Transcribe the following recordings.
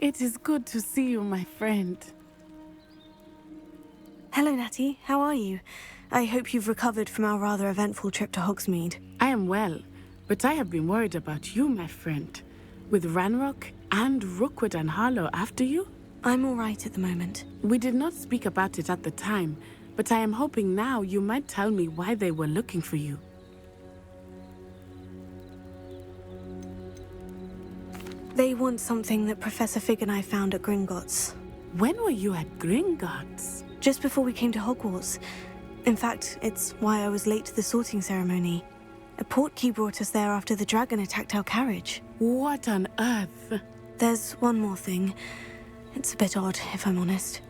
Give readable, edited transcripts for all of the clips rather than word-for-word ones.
It is good to see you, my friend. Hello, Natty. How are you? I hope you've recovered from our rather eventful trip to Hogsmeade. I am well, but I have been worried about you, my friend. With Ranrock and Rookwood and Harlow after you? I'm all right at the moment. We did not speak about it at the time, but I am hoping now you might tell me why they were looking for you. They want something that Professor Fig and I found at Gringotts. When were you at Gringotts? Just before we came to Hogwarts. In fact, it's why I was late to the sorting ceremony. A portkey brought us there after the dragon attacked our carriage. What on earth? There's one more thing. It's a bit odd, if I'm honest.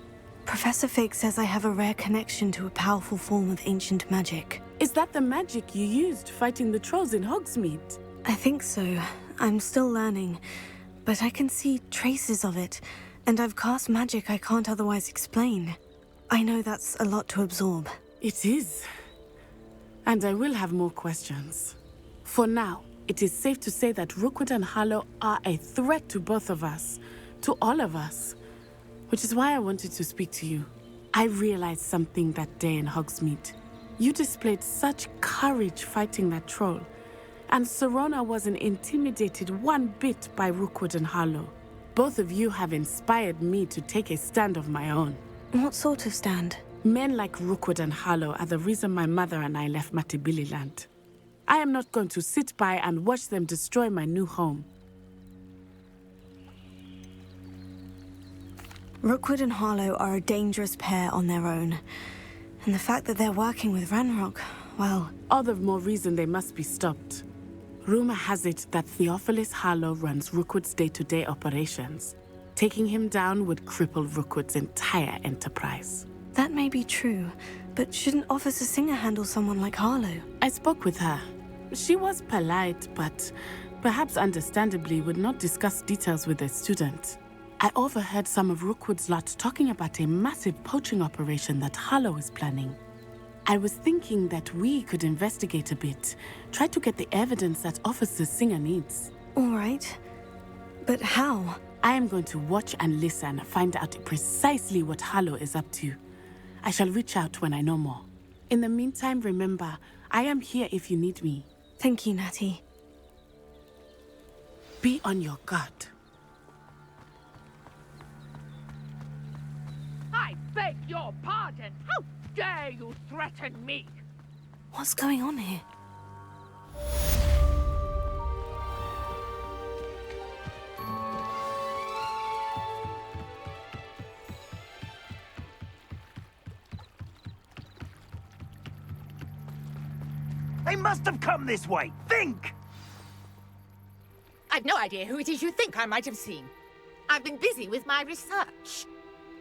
Professor Fig says I have a rare connection to a powerful form of ancient magic. Is that the magic you used fighting the trolls in Hogsmeade? I think so. I'm still learning, but I can see traces of it, and I've cast magic I can't otherwise explain. I know that's a lot to absorb. It is. And I will have more questions. For now, it is safe to say that Rookwood and Harlow are a threat to both of us, to all of us, which is why I wanted to speak to you. I realized something that day in Hogsmeade. You displayed such courage fighting that troll, and Serona wasn't intimidated one bit by Rookwood and Harlow. Both of you have inspired me to take a stand of my own. What sort of stand? Men like Rookwood and Harlow are the reason my mother and I left Mattibilliland. I am not going to sit by and watch them destroy my new home. Rookwood and Harlow are a dangerous pair on their own. And the fact that they're working with Ranrock, well... All the more reason they must be stopped. Rumor has it that Theophilus Harlow runs Rookwood's day-to-day operations. Taking him down would cripple Rookwood's entire enterprise. That may be true, but shouldn't Officer Singer handle someone like Harlow? I spoke with her. She was polite, but perhaps understandably would not discuss details with a student. I overheard some of Rookwood's lot talking about a massive poaching operation that Harlow is planning. I was thinking that we could investigate a bit, try to get the evidence that Officer Singer needs. All right. But how? I am going to watch and listen, find out precisely what Harlow is up to. I shall reach out when I know more. In the meantime, remember, I am here if you need me. Thank you, Natty. Be on your guard. I beg your pardon! How dare you threaten me? What's going on here? They must have come this way. Think! I've no idea who it is you think I might have seen. I've been busy with my research.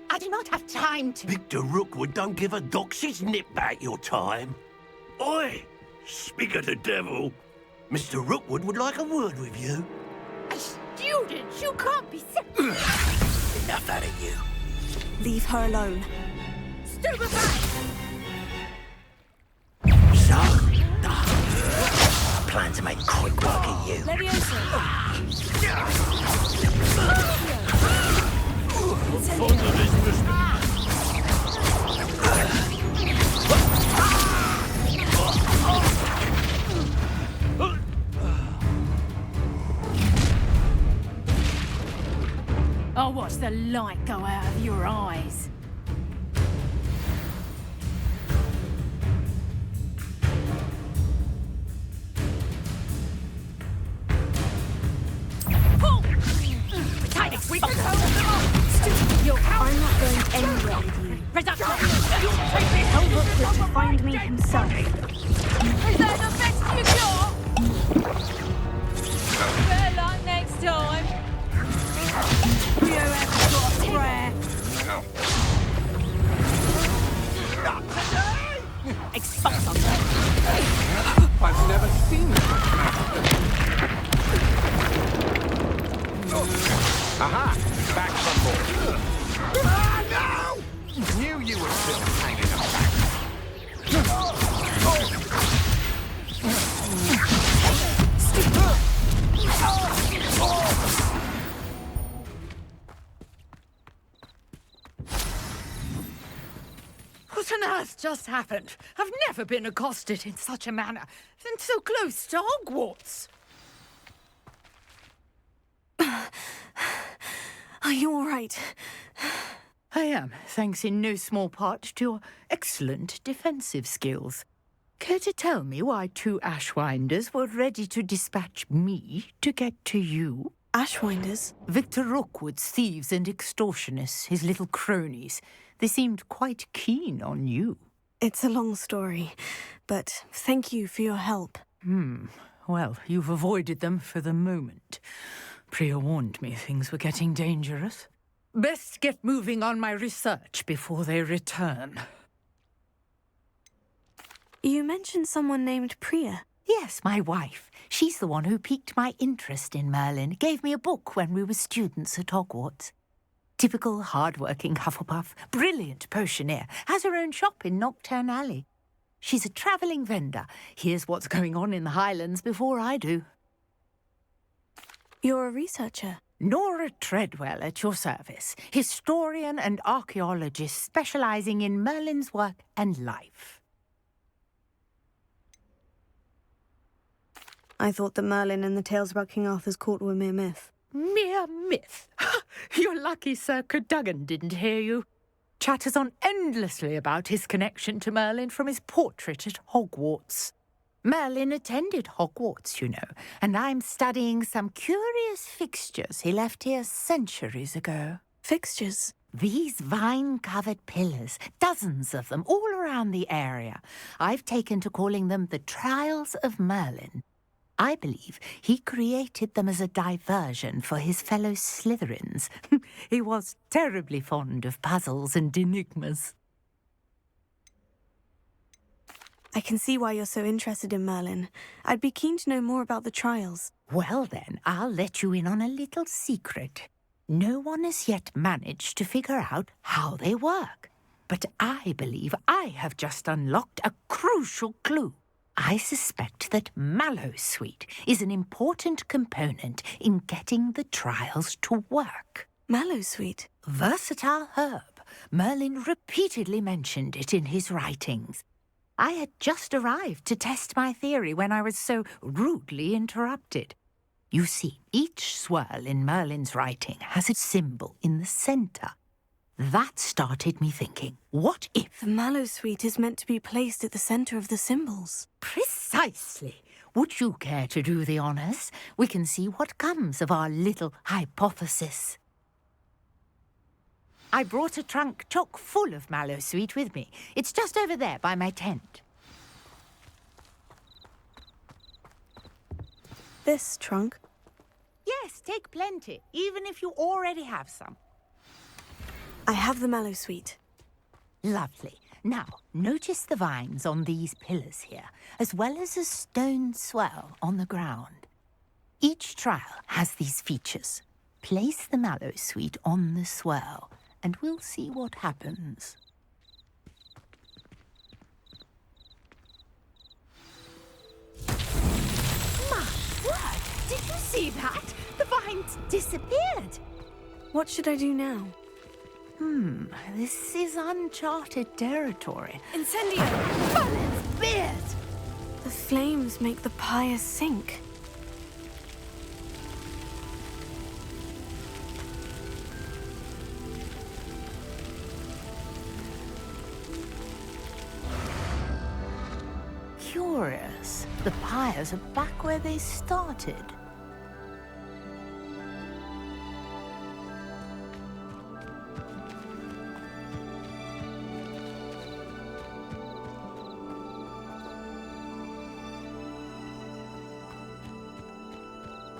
I do not have time to... Victor Rookwood don't give a doxy's nip back your time. Oi! Speak of the devil. Mr. Rookwood would like a word with you. A student? You can't be Enough out of you. Leave her alone. Stupefy! So, I plan to make quick work of you. I'll watch the light go out of your eyes. I'm not going anywhere with you. Tell Rookwood to find me himself. Is that the best you got? Better luck next time. You haven't got a prayer. Expulse I've never seen Aha! Back some more. Ah, no! Knew you were still hanging What on earth just happened? I've never been accosted in such a manner, and so close to Hogwarts. Are you all right? I am, thanks in no small part to your excellent defensive skills. Care to tell me why 2 Ashwinders were ready to dispatch me to get to you? Ashwinders? Victor Rookwood's thieves and extortionists, his little cronies. They seemed quite keen on you. It's a long story, but thank you for your help. Well, you've avoided them for the moment. Priya warned me things were getting dangerous. Best get moving on my research before they return. You mentioned someone named Priya. Yes, my wife. She's the one who piqued my interest in Merlin. Gave me a book when we were students at Hogwarts. Typical hard-working Hufflepuff, brilliant potioneer, has her own shop in Knockturn Alley. She's a travelling vendor. Hears what's going on in the Highlands before I do. You're a researcher. Nora Treadwell at your service, historian and archaeologist specialising in Merlin's work and life. I thought that Merlin and the tales about King Arthur's court were mere myth. Mere myth? You're lucky Sir Cadogan didn't hear you. Chatters on endlessly about his connection to Merlin from his portrait at Hogwarts. Merlin attended Hogwarts, you know, and I'm studying some curious fixtures he left here centuries ago. Fixtures? These vine-covered pillars, dozens of them, all around the area. I've taken to calling them the Trials of Merlin. I believe he created them as a diversion for his fellow Slytherins. He was terribly fond of puzzles and enigmas. I can see why you're so interested in Merlin. I'd be keen to know more about the trials. Well then, I'll let you in on a little secret. No one has yet managed to figure out how they work. But I believe I have just unlocked a crucial clue. I suspect that Mallowsweet is an important component in getting the trials to work. Mallowsweet? Versatile herb. Merlin repeatedly mentioned it in his writings. I had just arrived to test my theory when I was so rudely interrupted. You see, each swirl in Merlin's writing has a symbol in the centre. That started me thinking, what if... The Mallowsweet is meant to be placed at the centre of the symbols. Precisely. Would you care to do the honours? We can see what comes of our little hypothesis. I brought a trunk chock full of Mallowsweet with me. It's just over there by my tent. This trunk? Yes, take plenty, even if you already have some. I have the Mallowsweet. Lovely. Now, notice the vines on these pillars here, as well as a stone swirl on the ground. Each trial has these features. Place the Mallowsweet on the swirl, and we'll see what happens. My word! Did you see that? The vines disappeared. What should I do now? This is uncharted territory. Incendio! Merlin's beard! The flames make the pyre sink. Curious. The pyres are back where they started.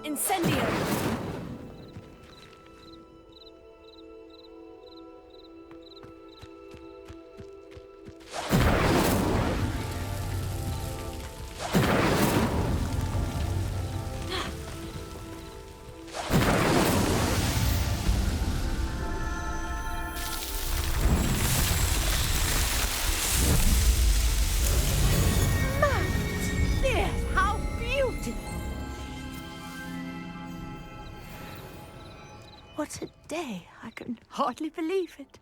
Incendio! How beautiful! What a day! I can hardly believe it.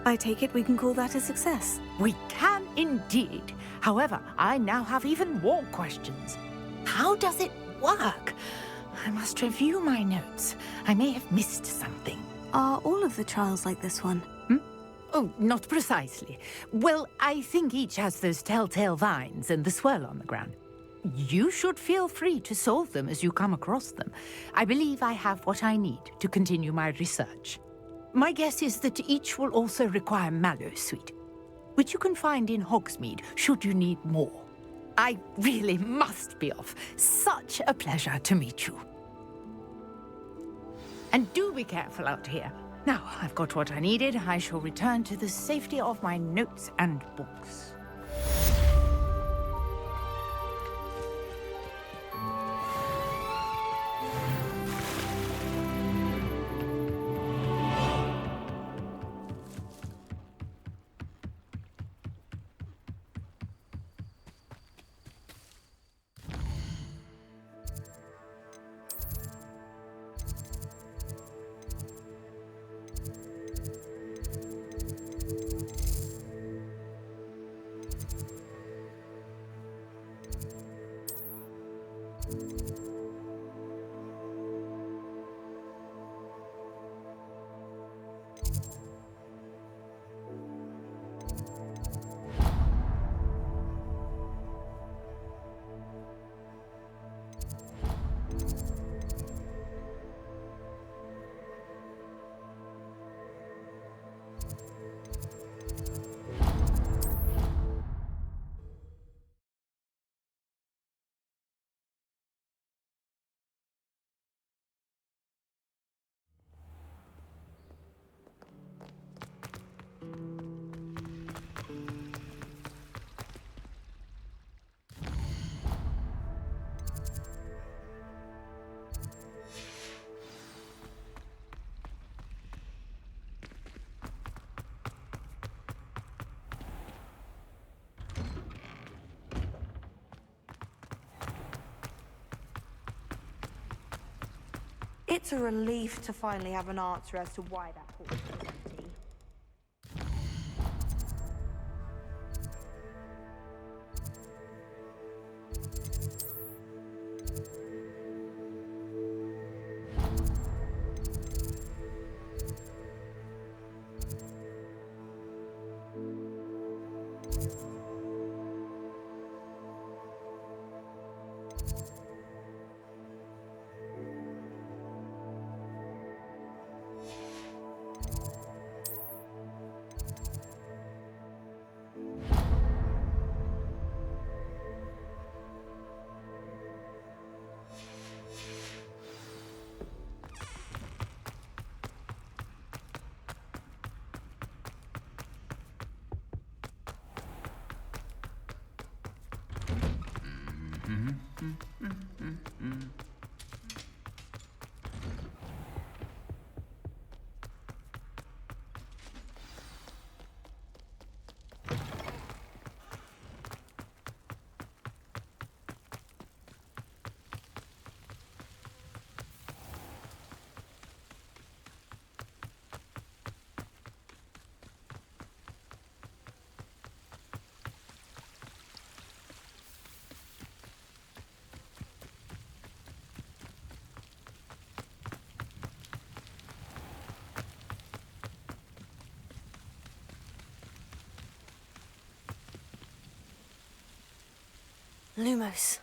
I take it we can call that a success. We can indeed. However, I now have even more questions. How does it work? I must review my notes. I may have missed something. Are all of the trials like this one? Oh, not precisely. Well, I think each has those telltale vines and the swirl on the ground. You should feel free to solve them as you come across them. I believe I have what I need to continue my research. My guess is that each will also require mallowsweet, which you can find in Hogsmeade should you need more. I really must be off. Such a pleasure to meet you. And do be careful out here. Now, I've got what I needed. I shall return to the safety of my notes and books. It's a relief to finally have an answer as to why that porch was empty. Lumos.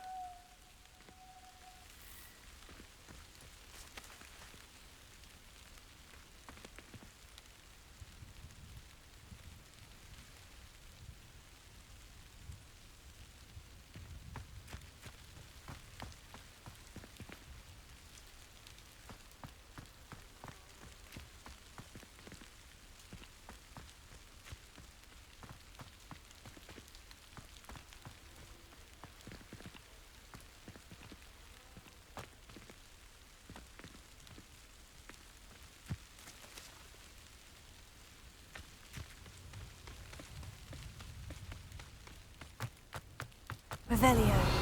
Revelio.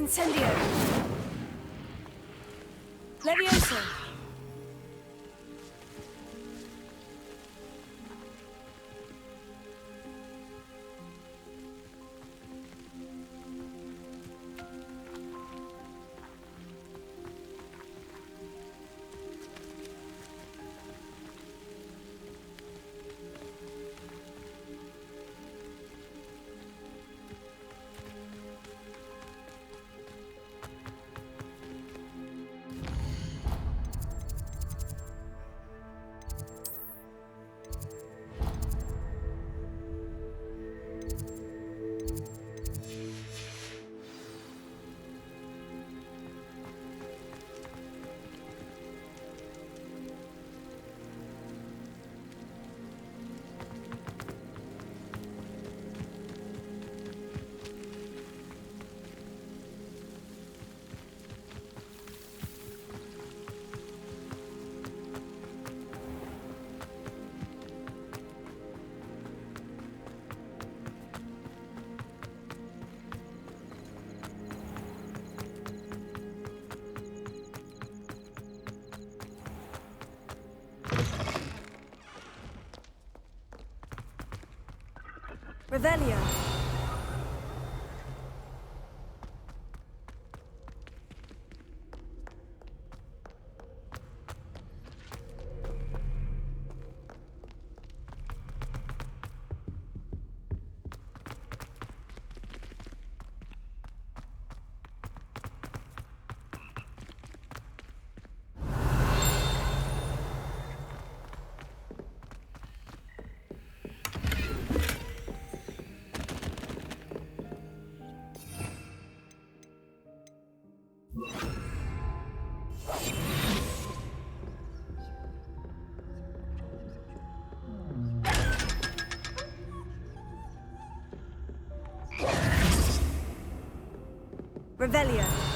Incendio. Levioso. Revelio. Revelio.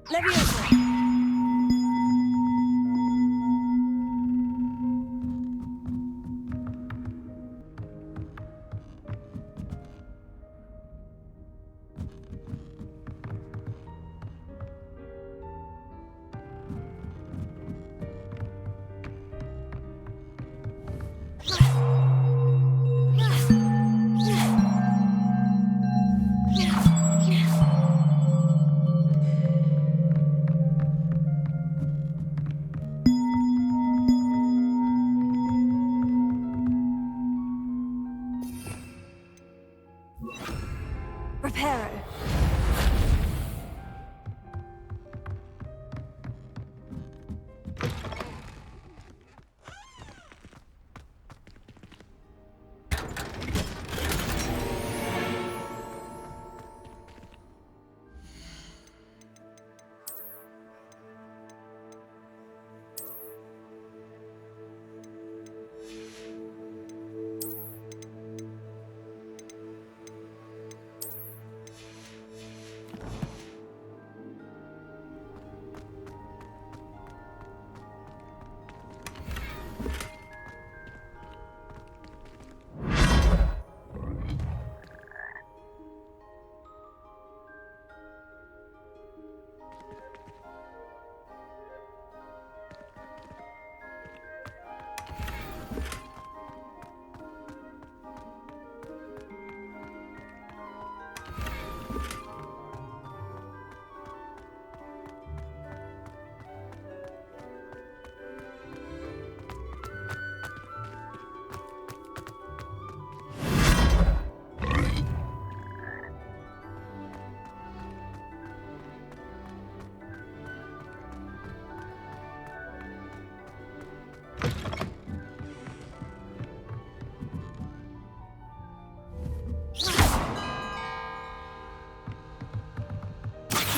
Levioso.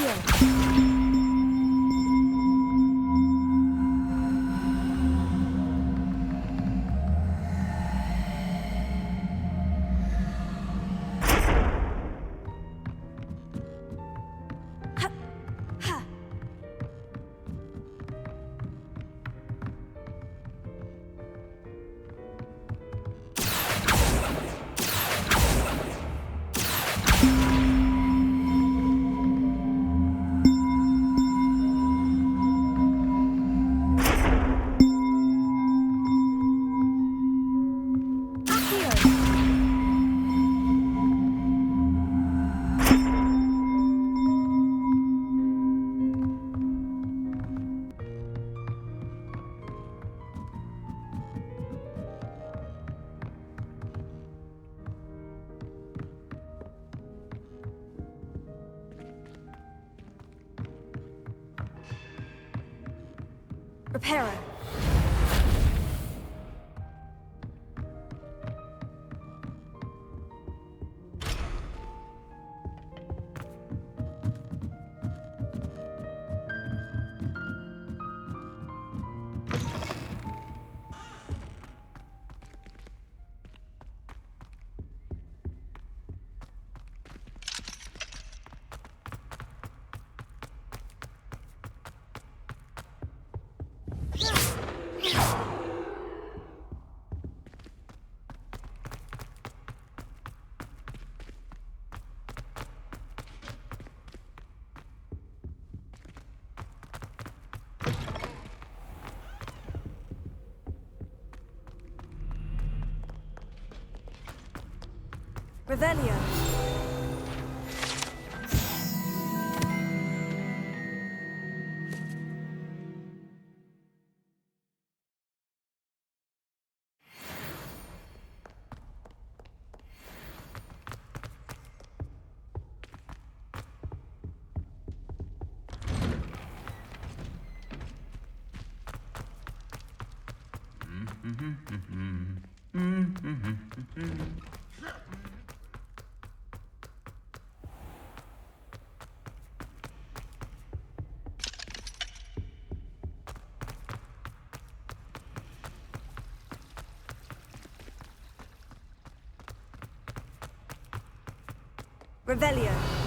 Repairer. Revelio. Revelio.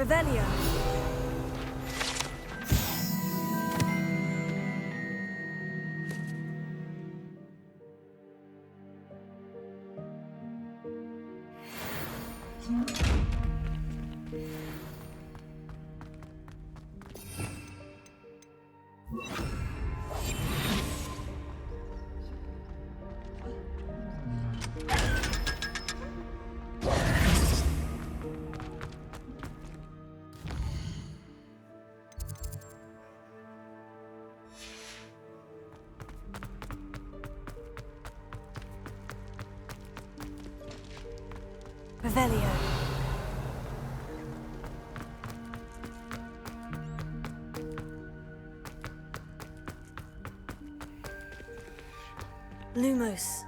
Revelio. Revelio. Lumos.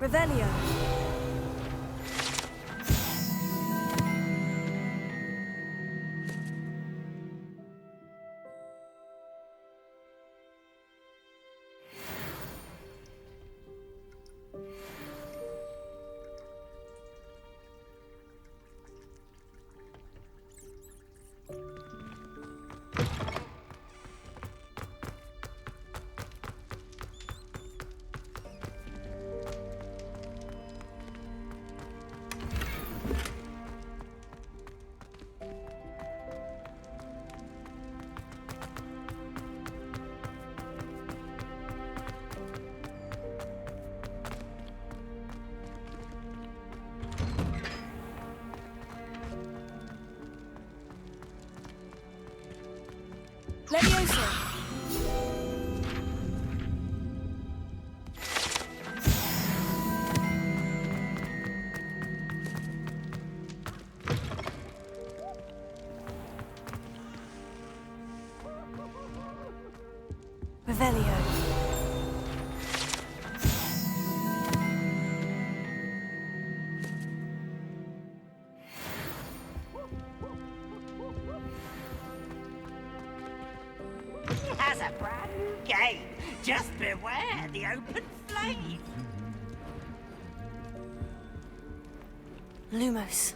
Revelio. Levioso. Revelio. He has a brand new game. Just beware the open flame. Lumos.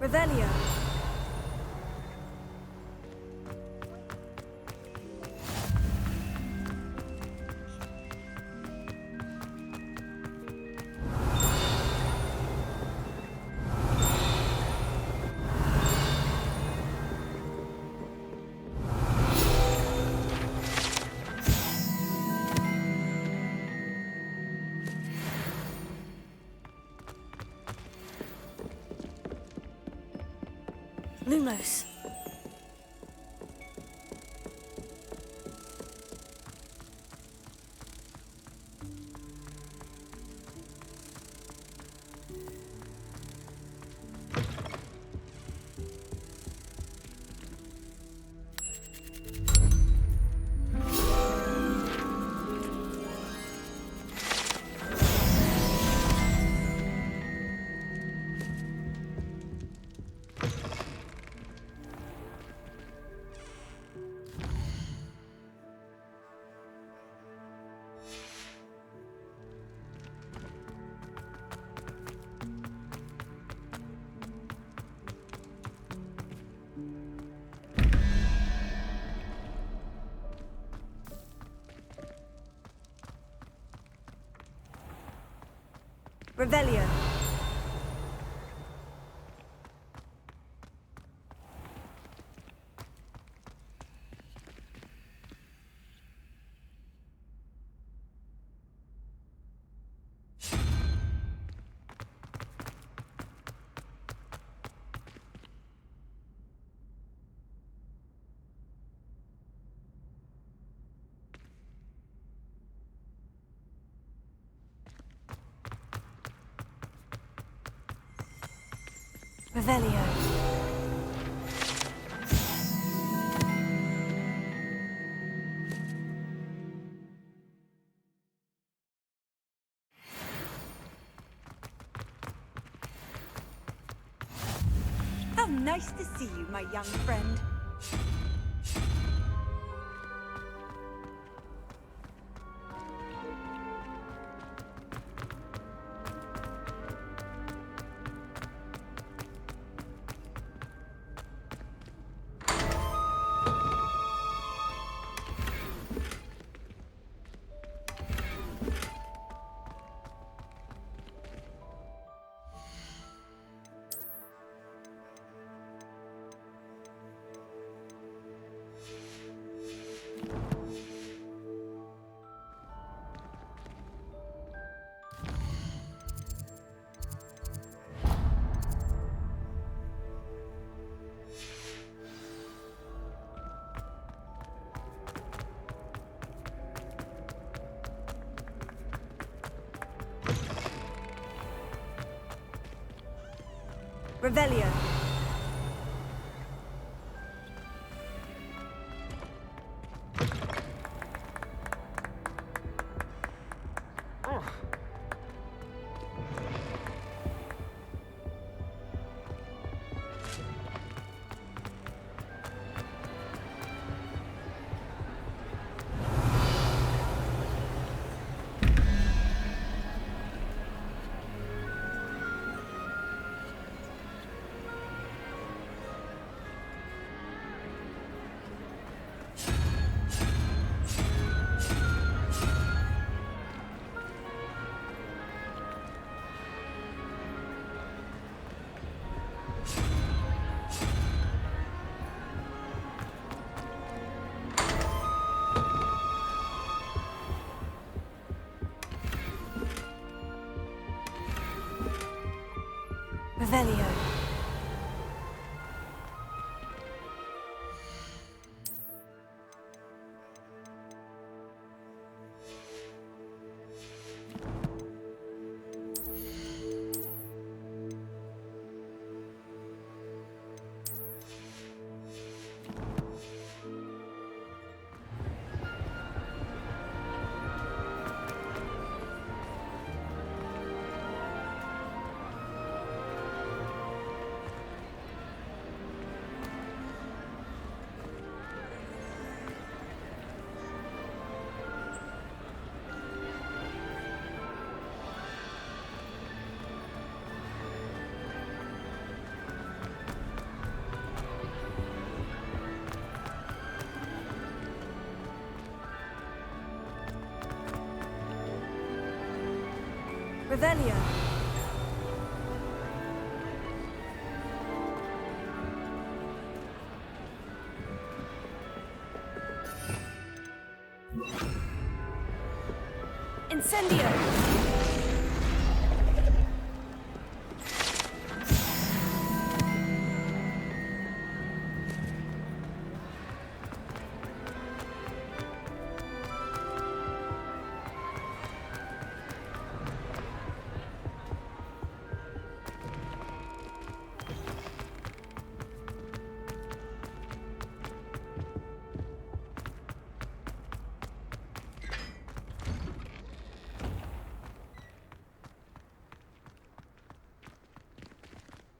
Revelio. Lumos. Revelio. Revelio. How nice to see you, my young friend. Revelio. Revelio. Revelio. Incendio.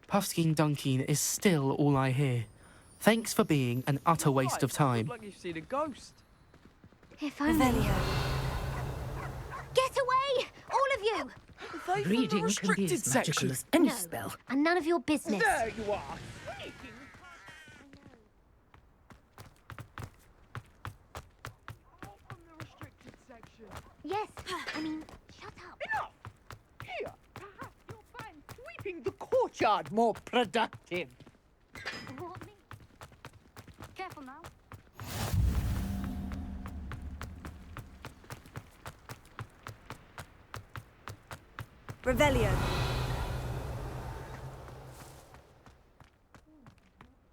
Puffskein Dunkin is still all I hear. Thanks for being an utter waste of time. Look like you've seen a ghost. If only. Get away! All of you! They from the Reading can be restricted as magical section. as any No. spell. And none of your business. There you are. Sneaking. All from the restricted section. Yes, I mean, shut up. Enough! Here, perhaps you'll find sweeping the courtyard more productive. What, me? Careful now. Revelio.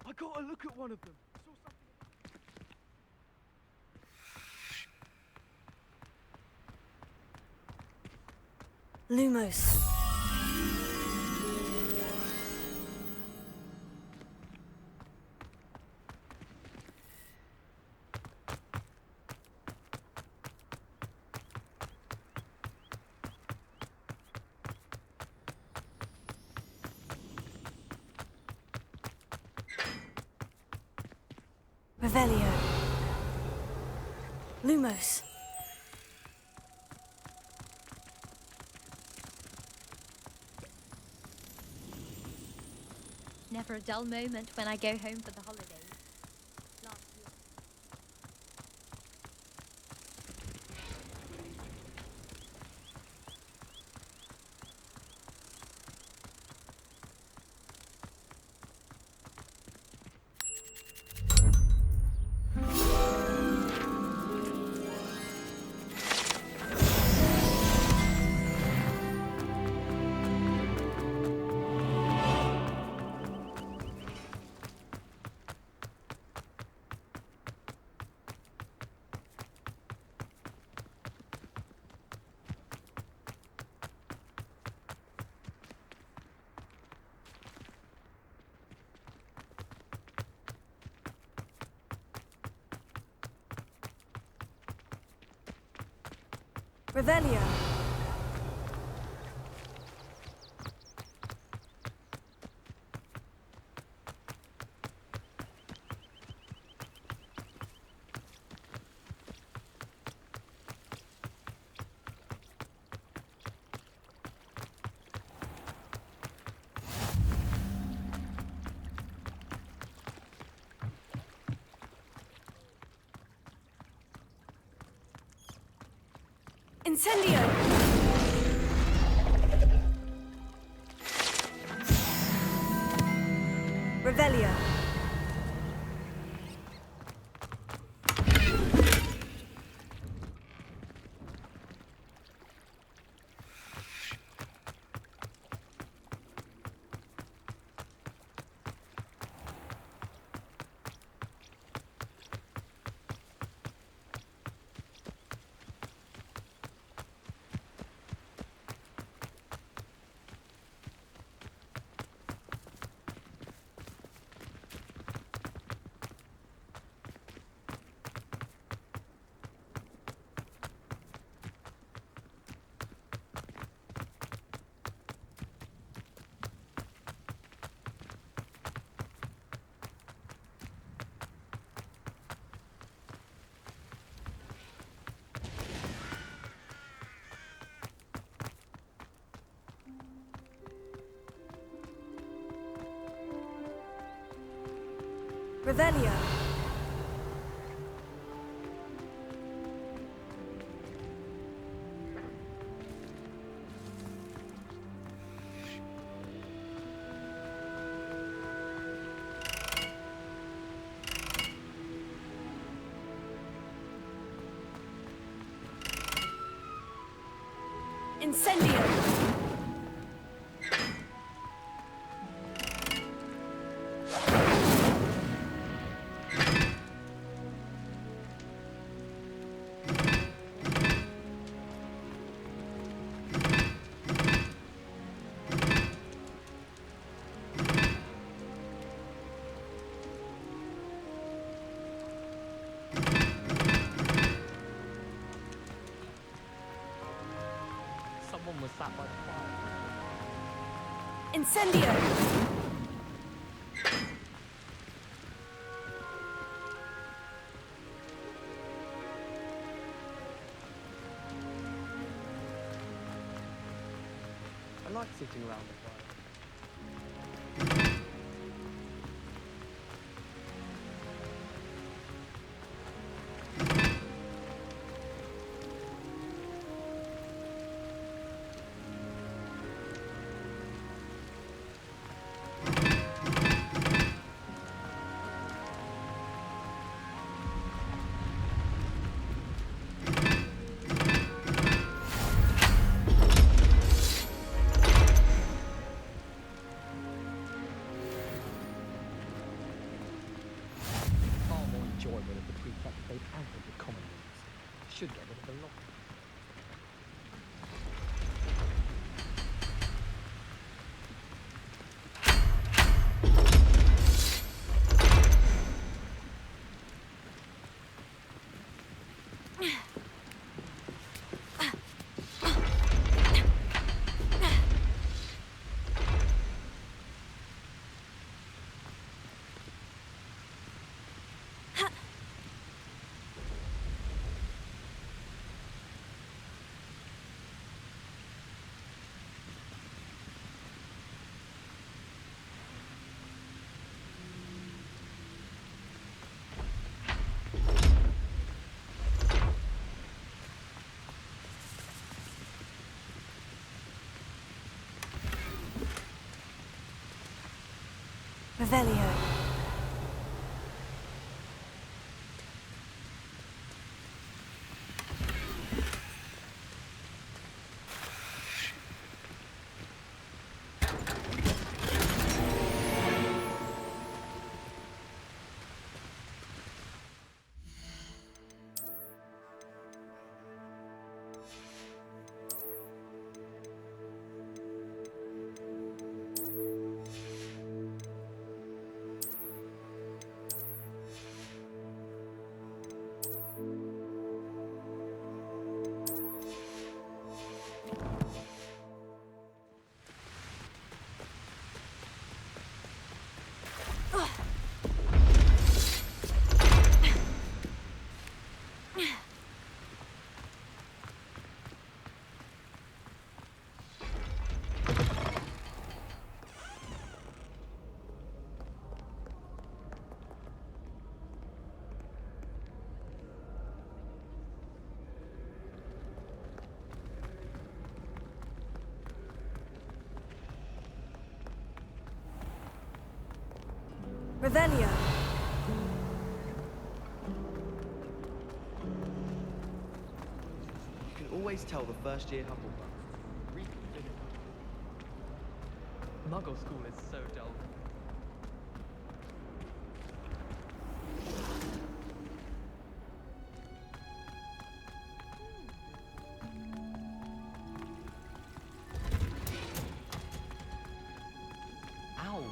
I got a look at one of them. Saw something. Lumos. Revelio. Lumos. Never a dull moment when I go home for the holidays. Last year. Revelio. Incendio! Revelio. Revelio. Incendio. Someone was sat by the fire. Incendio. I like sitting around the fire. Far more enjoyable if the prefect played anchored with common rooms. Should get rid of the lot. Revelio. Revelio. You can always tell the first-year Hufflepuff. Muggle school is so dull. Ow!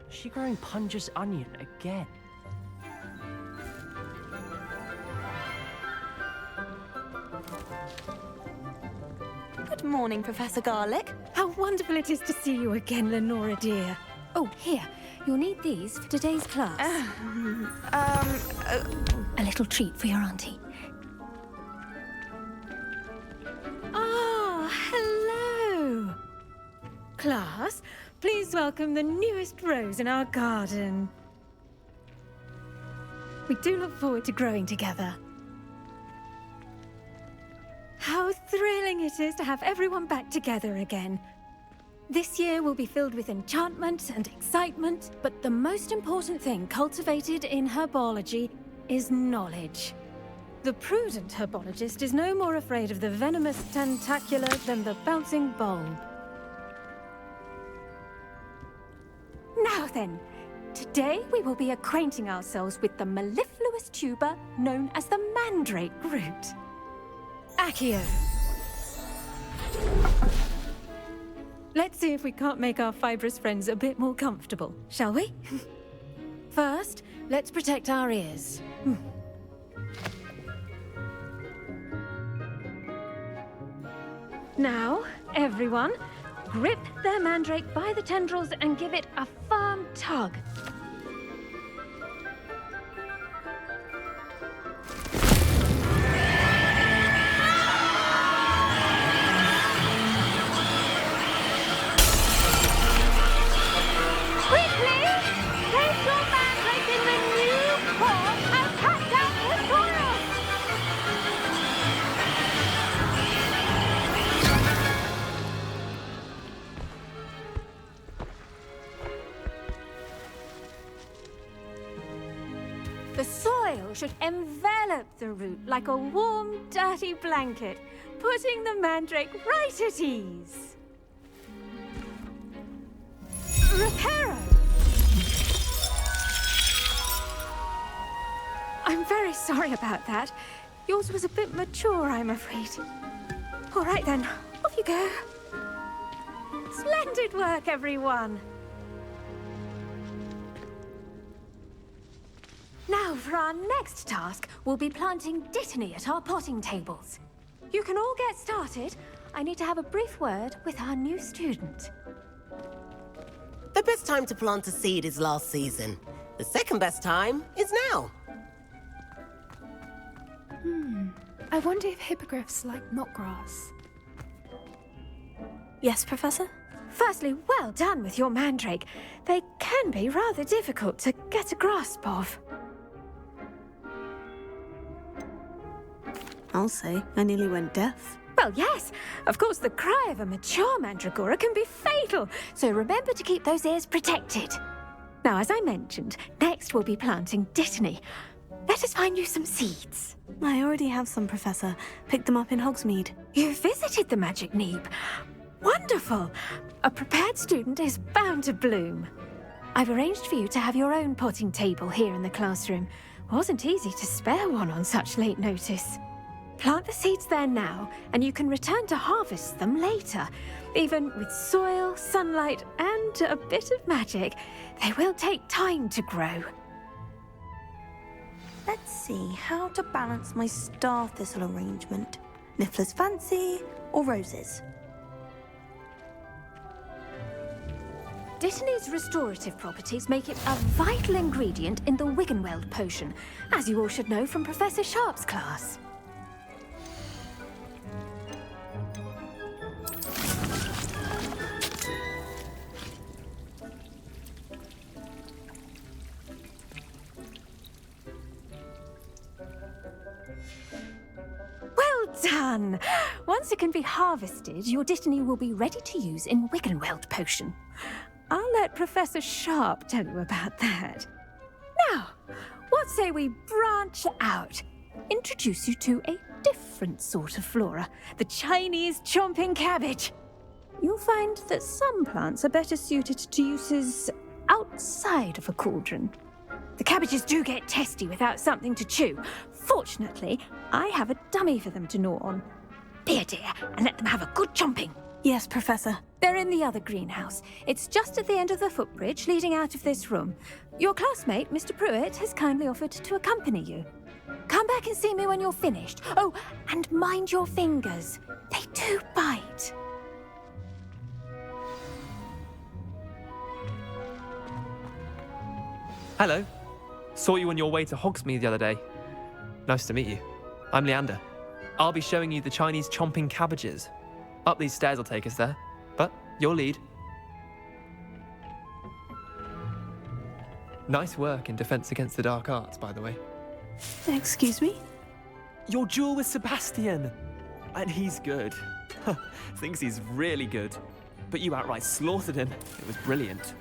Is she growing Punja's onion again? Good morning, Professor Garlick. How wonderful it is to see you again, Lenora dear. Oh, here. You'll need these for today's class. A little treat for your auntie. Ah, hello. Class, please welcome the newest rose in our garden. We do look forward to growing together. How thrilling it is to have everyone back together again. This year will be filled with enchantment and excitement, but the most important thing cultivated in herbology is knowledge. The prudent herbologist is no more afraid of the venomous tentacula than the bouncing bulb. Now then, today we will be acquainting ourselves with the mellifluous tuber known as the mandrake root. Accio. Let's see if we can't make our fibrous friends a bit more comfortable, shall we? First, let's protect our ears. Now, everyone, grip their mandrake by the tendrils and give it a firm tug. The soil should envelop the root like a warm, dirty blanket, putting the mandrake right at ease. Reparo! I'm very sorry about that. Yours was a bit mature, I'm afraid. All right then, off you go. Splendid work, everyone. Now, for our next task, we'll be planting dittany at our potting tables. You can all get started. I need to have a brief word with our new student. The best time to plant a seed is last season. The second best time is now. I wonder if hippogriffs like knotgrass. Yes, Professor? Firstly, well done with your mandrake. They can be rather difficult to get a grasp of. I'll say, I nearly went deaf. Well, yes. Of course, the cry of a mature mandragora can be fatal, so remember to keep those ears protected. Now, as I mentioned, next we'll be planting dittany. Let us find you some seeds. I already have some, Professor. Picked them up in Hogsmeade. You visited the Magic Neeb. Wonderful! A prepared student is bound to bloom. I've arranged for you to have your own potting table here in the classroom. Wasn't easy to spare one on such late notice. Plant the seeds there now, and you can return to harvest them later. Even with soil, sunlight, and a bit of magic, they will take time to grow. Let's see how to balance my star thistle arrangement. Niffler's fancy or roses? Dittany's restorative properties make it a vital ingredient in the Wiggenweld potion, as you all should know from Professor Sharp's class. Well done! Once it can be harvested, your Dittany will be ready to use in Wiggenweld potion. I'll let Professor Sharp tell you about that. Now, what say we branch out? Introduce you to a different sort of flora, the Chinese chomping cabbage. You'll find that some plants are better suited to uses outside of a cauldron. The cabbages do get testy without something to chew. Fortunately, I have a dummy for them to gnaw on. Be a dear and let them have a good chomping. Yes, Professor. They're in the other greenhouse. It's just at the end of the footbridge leading out of this room. Your classmate, Mr. Pruitt, has kindly offered to accompany you. Come back and see me when you're finished. Oh, and mind your fingers. They do bite. Hello. Saw you on your way to Hogsmeade the other day. Nice to meet you. I'm Leander. I'll be showing you the Chinese chomping cabbages. Up these stairs will take us there, but your lead. Nice work in Defense Against the Dark Arts, by the way. Excuse me? Your duel with Sebastian! And he's good. Thinks he's really good. But you outright slaughtered him. It was brilliant.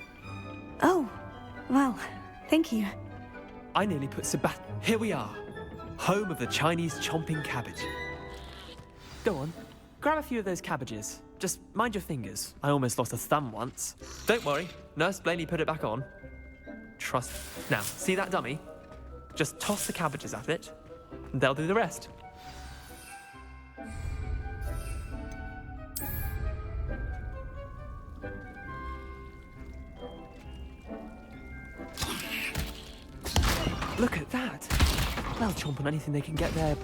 Oh, well, thank you. I nearly put Sebastian... Here we are. Home of the Chinese chomping cabbage. Go on. Grab a few of those cabbages. Just mind your fingers. I almost lost a thumb once. Don't worry. Nurse Blaney put it back on. Trust. Now, see that dummy? Just toss the cabbages at it, and they'll do the rest. Look at that. They'll chomp on anything they can get their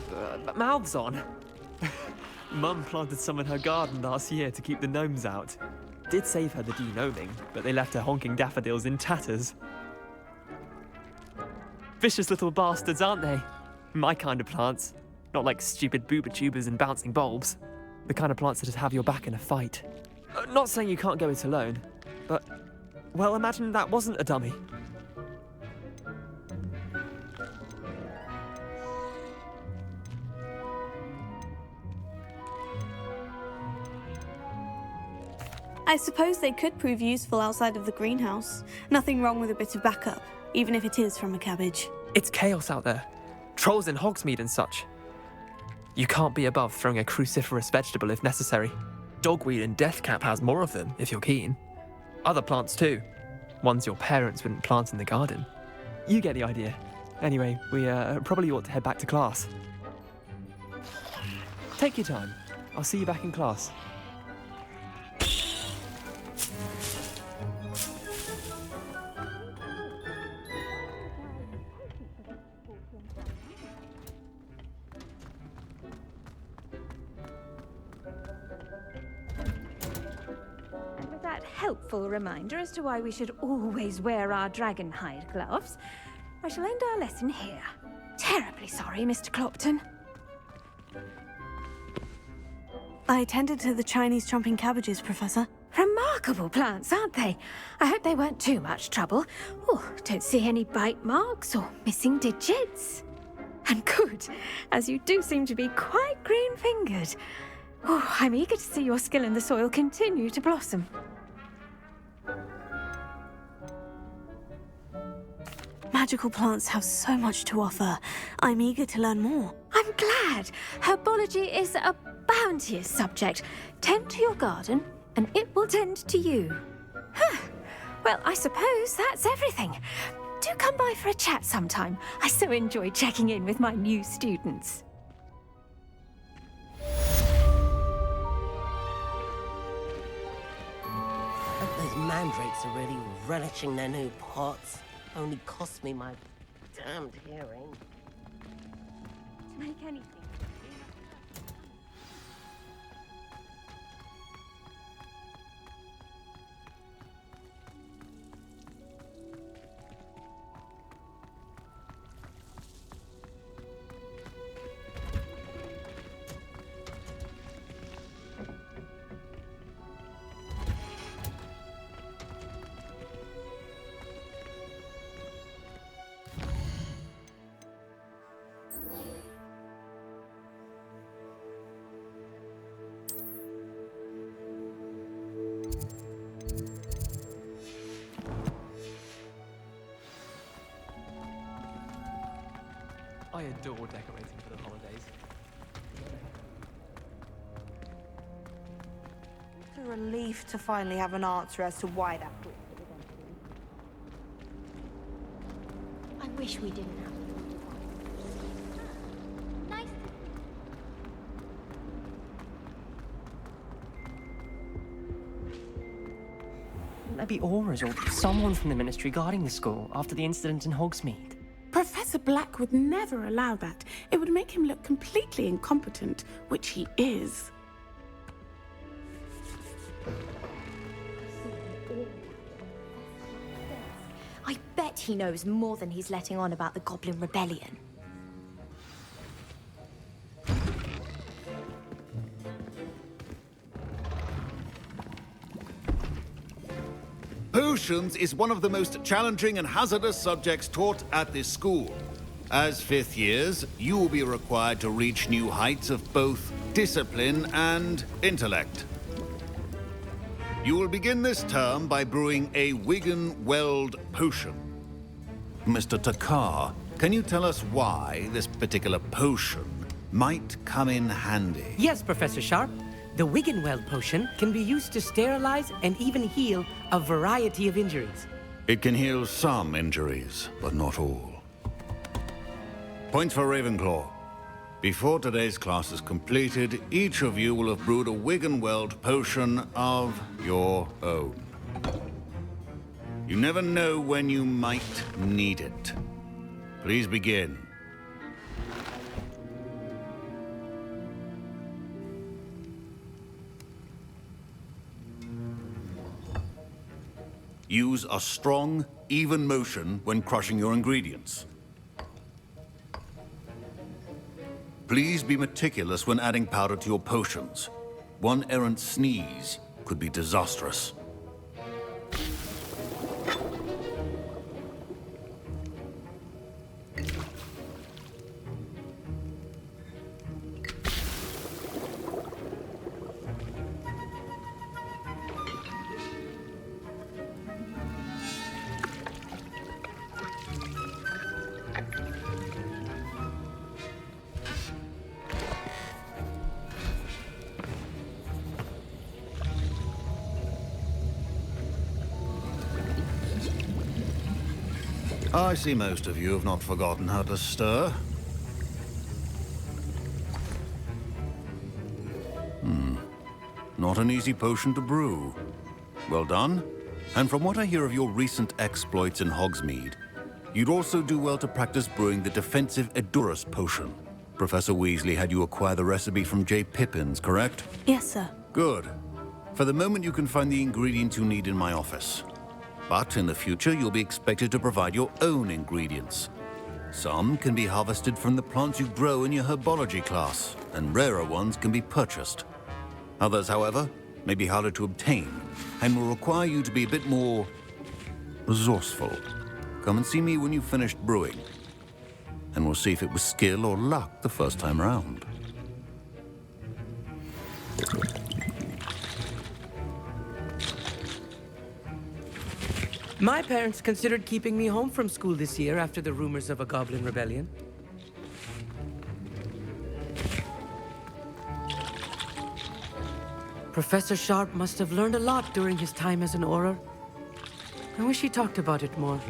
mouths on. Mum planted some in her garden last year to keep the gnomes out. Did save her the de-gnoming, but they left her honking daffodils in tatters. Vicious little bastards, aren't they? My kind of plants. Not like stupid booba tubers and bouncing bulbs. The kind of plants that'd have your back in a fight. Not saying you can't go it alone, but, well, imagine that wasn't a dummy. I suppose they could prove useful outside of the greenhouse. Nothing wrong with a bit of backup, even if it is from a cabbage. It's chaos out there. Trolls in Hogsmeade and such. You can't be above throwing a cruciferous vegetable if necessary. Dogweed and deathcap has more of them, if you're keen. Other plants too. Ones your parents wouldn't plant in the garden. You get the idea. Anyway, we probably ought to head back to class. Take your time. I'll see you back in class. Helpful reminder as to why we should always wear our dragon hide gloves, I shall end our lesson here. Terribly sorry, Mr. Clopton. I tended to the Chinese chomping cabbages, Professor. Remarkable plants, aren't they? I hope they weren't too much trouble. Oh, don't see any bite marks or missing digits. And good, as you do seem to be quite green-fingered. Oh, I'm eager to see your skill in the soil continue to blossom. Magical plants have so much to offer. I'm eager to learn more. I'm glad. Herbology is a bounteous subject. Tend to your garden, and it will tend to you. Well, I suppose that's everything. Do come by for a chat sometime. I so enjoy checking in with my new students. I hope those mandrakes are really relishing their new pots. Only cost me my damned hearing. To make anything. I adore decorating for the holidays. It's a relief to finally have an answer as to why that book was I wish we didn't have nice. Wouldn't there be auras or someone from the Ministry guarding the school after the incident in Hogsmeade? Professor Black would never allow that. It would make him look completely incompetent, which he is. I bet he knows more than he's letting on about the Goblin Rebellion. Potions is one of the most challenging and hazardous subjects taught at this school. As fifth years, you will be required to reach new heights of both discipline and intellect. You will begin this term by brewing a Wigan-Weld potion. Mr. Takar, can you tell us why this particular potion might come in handy? Yes, Professor Sharp. The Wiggenweld potion can be used to sterilize and even heal a variety of injuries. It can heal some injuries, but not all. Points for Ravenclaw. Before today's class is completed, each of you will have brewed a Wiggenweld potion of your own. You never know when you might need it. Please begin. Use a strong, even motion when crushing your ingredients. Please be meticulous when adding powder to your potions. One errant sneeze could be disastrous. I see most of you have not forgotten how to stir. Not an easy potion to brew. Well done. And from what I hear of your recent exploits in Hogsmeade, you'd also do well to practice brewing the defensive Edurus potion. Professor Weasley had you acquire the recipe from J. Pippins, correct? Yes, sir. Good. For the moment, you can find the ingredients you need in my office. But in the future, you'll be expected to provide your own ingredients. Some can be harvested from the plants you grow in your herbology class, and rarer ones can be purchased. Others, however, may be harder to obtain, and will require you to be a bit more resourceful. Come and see me when you've finished brewing, and we'll see if it was skill or luck the first time round. My parents considered keeping me home from school this year after the rumors of a Goblin Rebellion. Professor Sharp must have learned a lot during his time as an Auror. I wish he talked about it more.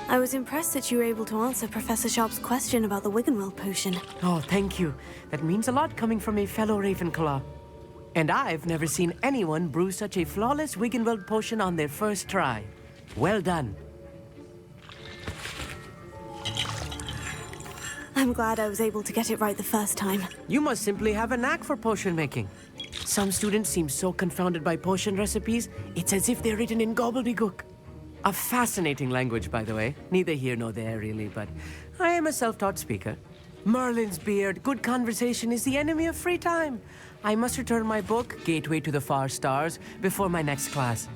I was impressed that you were able to answer Professor Sharp's question about the Wiggenweld potion. Oh, thank you. That means a lot coming from a fellow Ravenclaw. And I've never seen anyone brew such a flawless Wiggenweld potion on their first try. Well done. I'm glad I was able to get it right the first time. You must simply have a knack for potion making. Some students seem so confounded by potion recipes, it's as if they're written in gobbledygook. A fascinating language, by the way. Neither here nor there, really, but I am a self-taught speaker. Merlin's beard, good conversation is the enemy of free time. I must return my book, Gateway to the Far Stars, before my next class.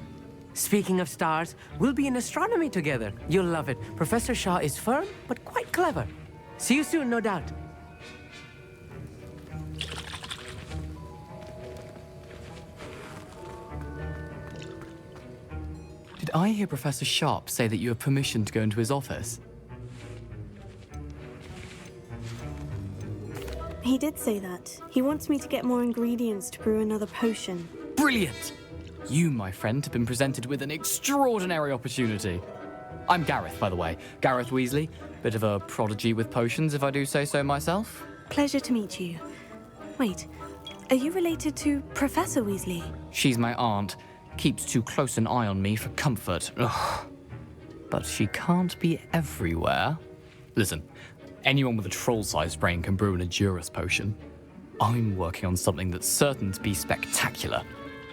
Speaking of stars, we'll be in astronomy together. You'll love it. Professor Shaw is firm, but quite clever. See you soon, no doubt. Did I hear Professor Sharp say that you have permission to go into his office? He did say that. He wants me to get more ingredients to brew another potion. Brilliant! You, my friend, have been presented with an extraordinary opportunity. I'm Gareth, by the way. Gareth Weasley. Bit of a prodigy with potions, if I do say so myself. Pleasure to meet you. Wait, are you related to Professor Weasley? She's my aunt. Keeps too close an eye on me for comfort. Ugh. But she can't be everywhere. Listen, anyone with a troll-sized brain can brew an Edurus potion. I'm working on something that's certain to be spectacular.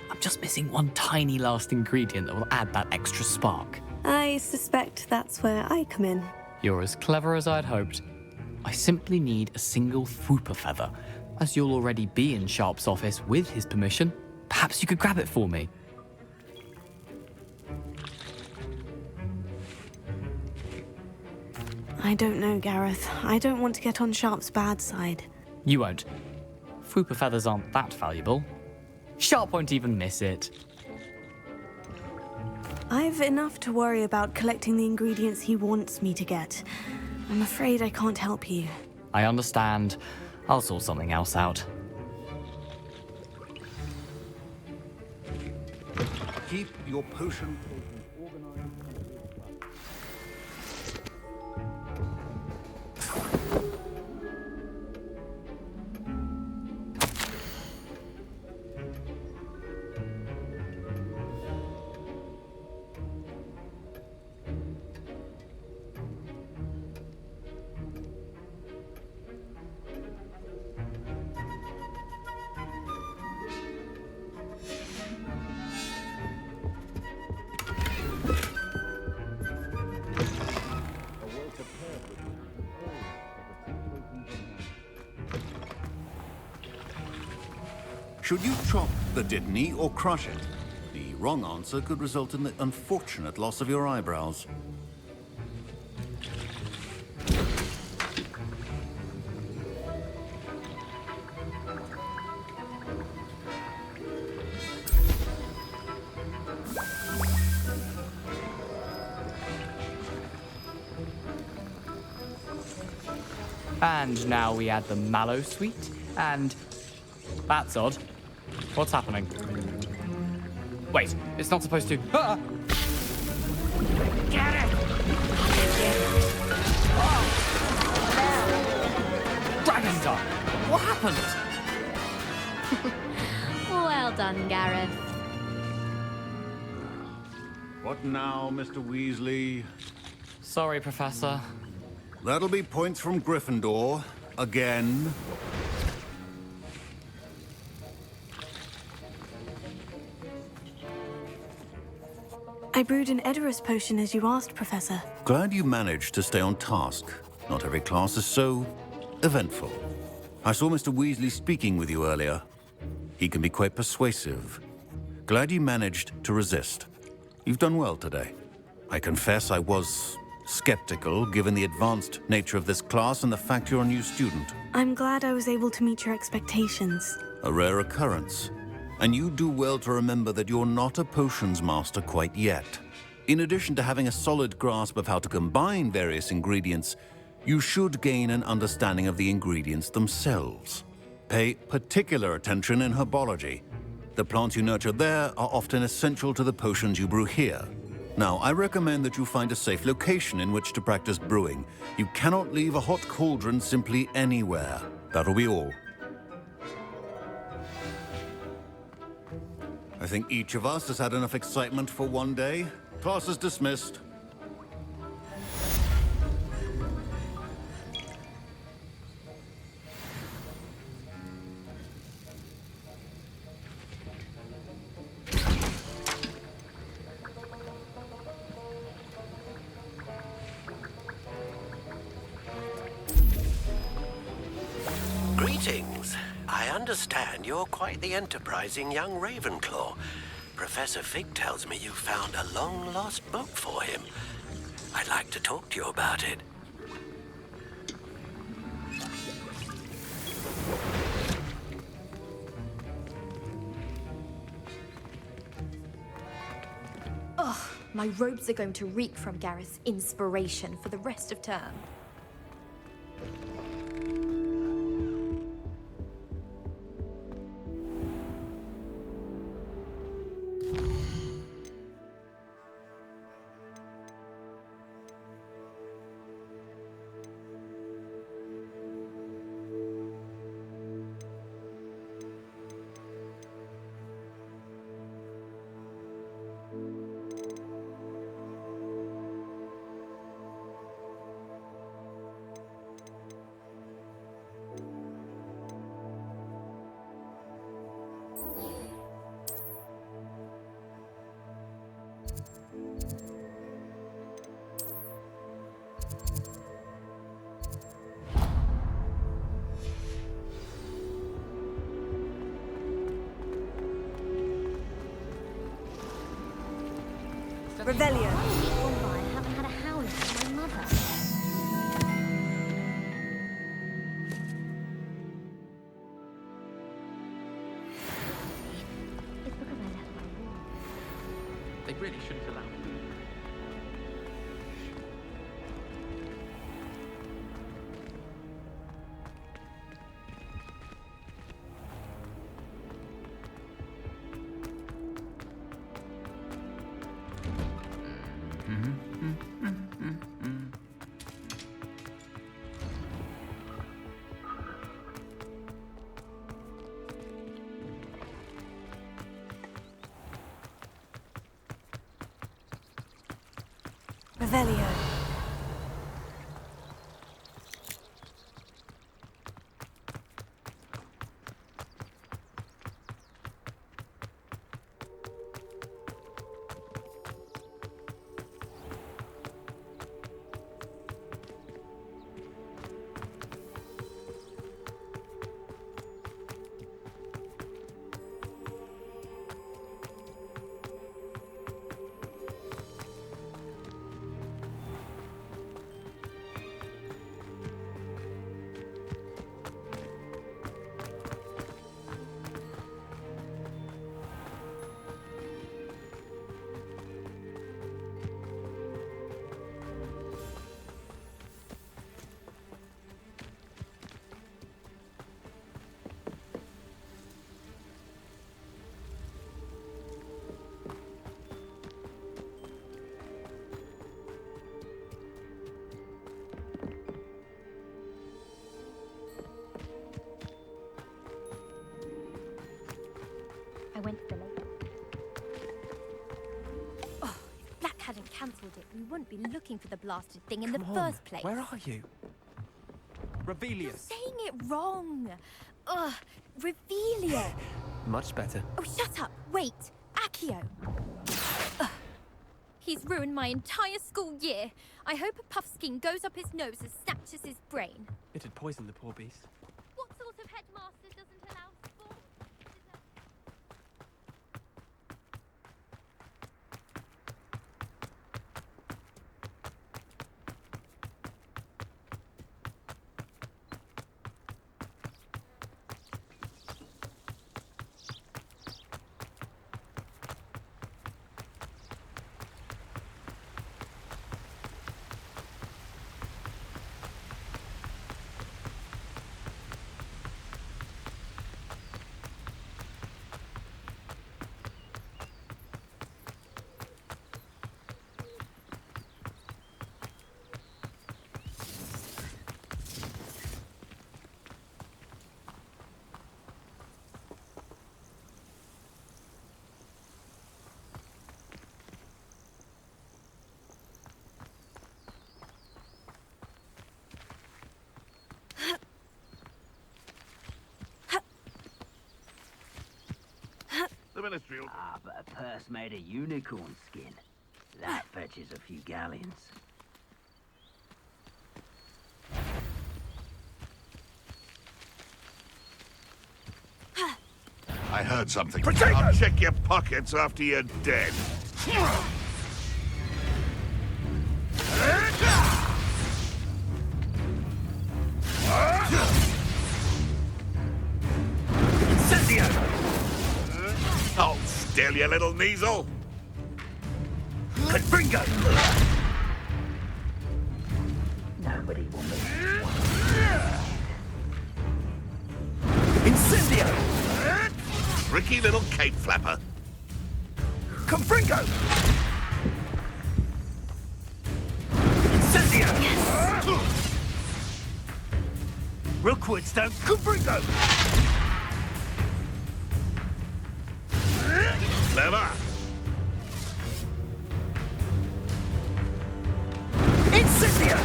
I'm just missing one tiny last ingredient that will add that extra spark. I suspect that's where I come in. You're as clever as I'd hoped. I simply need a single Fwooper feather. As you'll already be in Sharp's office with his permission, perhaps you could grab it for me. I don't know, Gareth. I don't want to get on Sharp's bad side. You won't. Fwooper feathers aren't that valuable. Sharp won't even miss it. I've enough to worry about collecting the ingredients he wants me to get. I'm afraid I can't help you. I understand. I'll sort something else out. Keep your potion organized. Should you chop the Dittany or crush it? The wrong answer could result in the unfortunate loss of your eyebrows. And now we add the mallow sweet, and... That's odd. What's happening? Wait, it's not supposed to... Ah! Get it! Dragon Dog! What happened? Well done, Gareth. What now, Mr. Weasley? Sorry, Professor. That'll be points from Gryffindor. Again. I brewed an Edurus potion as you asked, Professor. Glad you managed to stay on task. Not every class is so eventful. I saw Mr. Weasley speaking with you earlier. He can be quite persuasive. Glad you managed to resist. You've done well today. I confess I was skeptical, given the advanced nature of this class and the fact you're a new student. I'm glad I was able to meet your expectations. A rare occurrence. And you do well to remember that you're not a potions master quite yet. In addition to having a solid grasp of how to combine various ingredients, you should gain an understanding of the ingredients themselves. Pay particular attention in herbology. The plants you nurture there are often essential to the potions you brew here. Now, I recommend that you find a safe location in which to practice brewing. You cannot leave a hot cauldron simply anywhere. That'll be all. I think each of us has had enough excitement for one day. Class is dismissed. Greetings. I understand you're quite the enterprising young Ravenclaw. Professor Fig tells me you found a long-lost book for him. I'd like to talk to you about it. Ugh, my robes are going to reek from Gareth's inspiration for the rest of term. Revelio. I haven't had a howler from my mother. It's because I left my room. They really shouldn't allow me. Revelio. I went to the lake. Oh, if Black hadn't cancelled it, we wouldn't be looking for the blasted thing in the first place. Where are you? Revelio. You're saying it wrong. Ugh, Revelio. Much better. Oh, shut up. Wait. Accio. Ugh. He's ruined my entire school year. I hope a puff skin goes up his nose and snatches his brain. It'd poison the poor beast. What sort of headmaster doesn't allow sport? Ministry will... Ah, but a purse made of unicorn skin. That fetches a few galleons. I heard something. I'll check your pockets after you're dead. Incendio! Hold still, you little weasel. Confringo! Nobody will miss Incendio! Tricky little cape flapper. Confringo! Incendio! Yes! Rookwood Stone, Confringo! Clever. Incendio!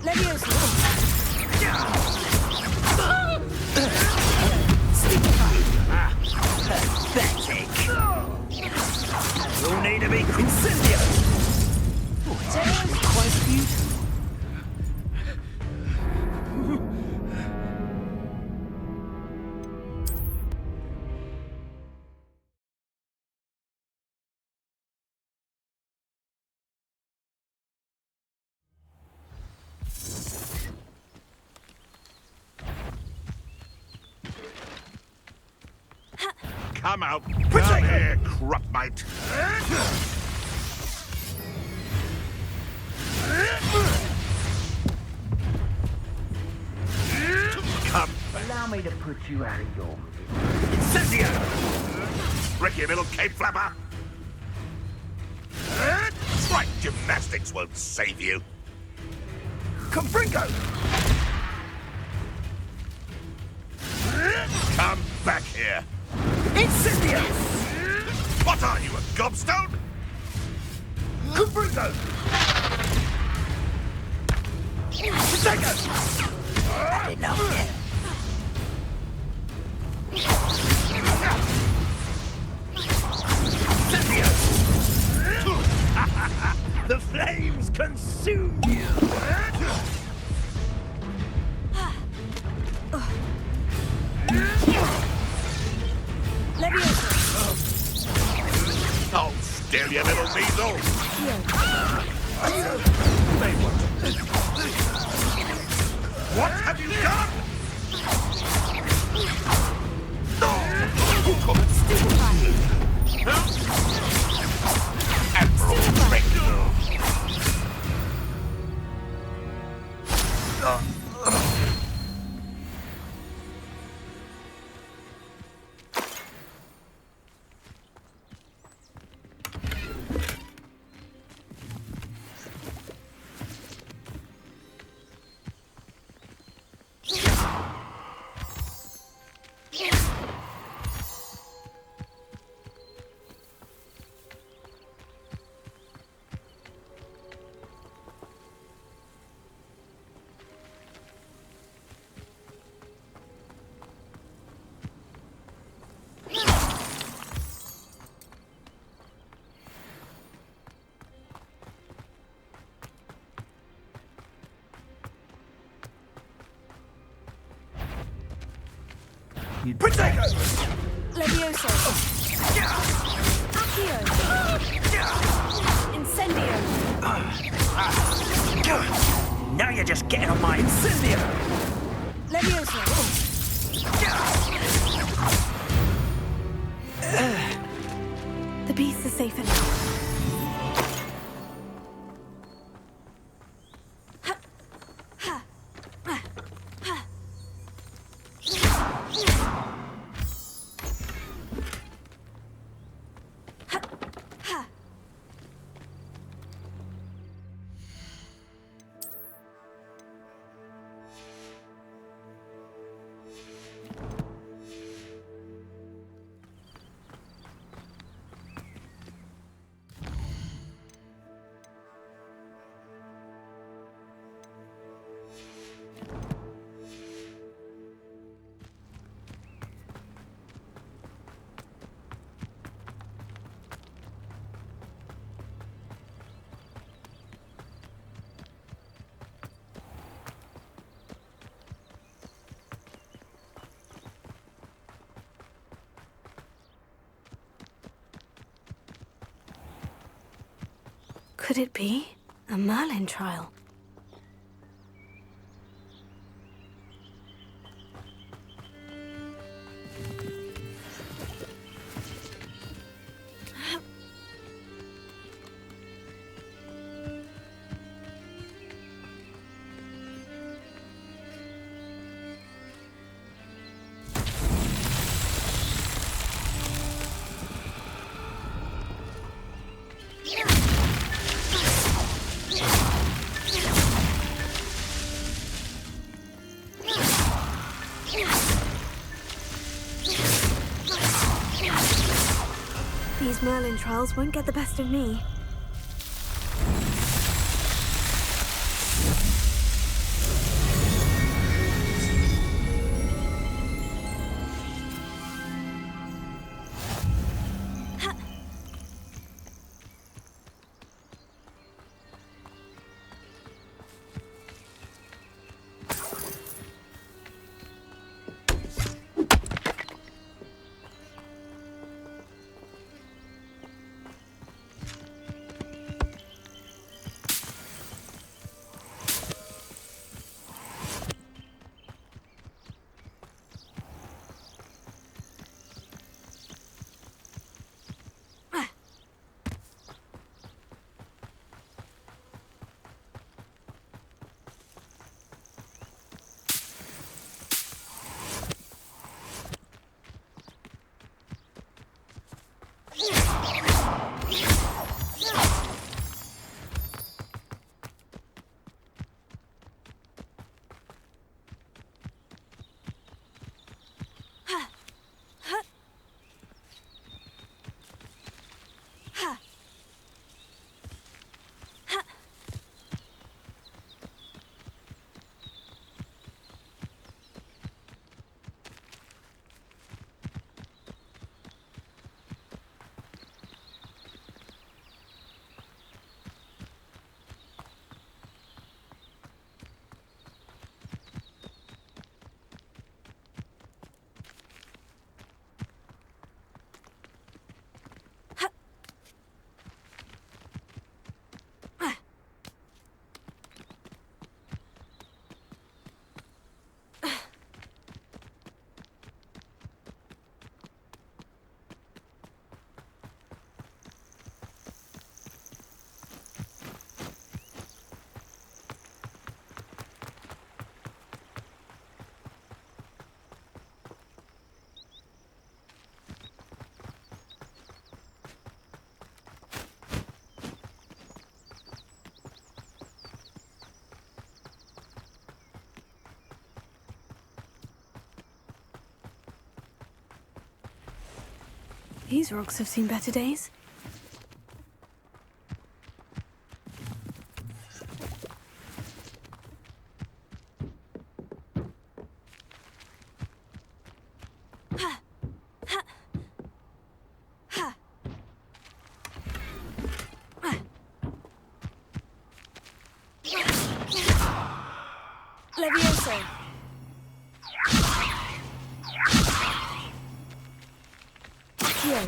Leviosa! Pathetic! You'll need to be Incendio! Quite beautiful. Come out. Come here, crupmate. Come. Allow me to put you out of your Incendio! Tricky little cape flapper. Right, gymnastics won't save you. Confringo! Come back here. Incendio! What are you, a gobstone? Confringo! Potato! Had enough yet. The flames consume you! Hold still, you little weasel! What have you done? Potato! Leviosa! Accio! Incendio! Now you're just getting on my Incendio! Leviosa! The beasts are safer now. Could it be a Merlin trial? These Merlin trials won't get the best of me. These rocks have seen better days. Levioso. Accio.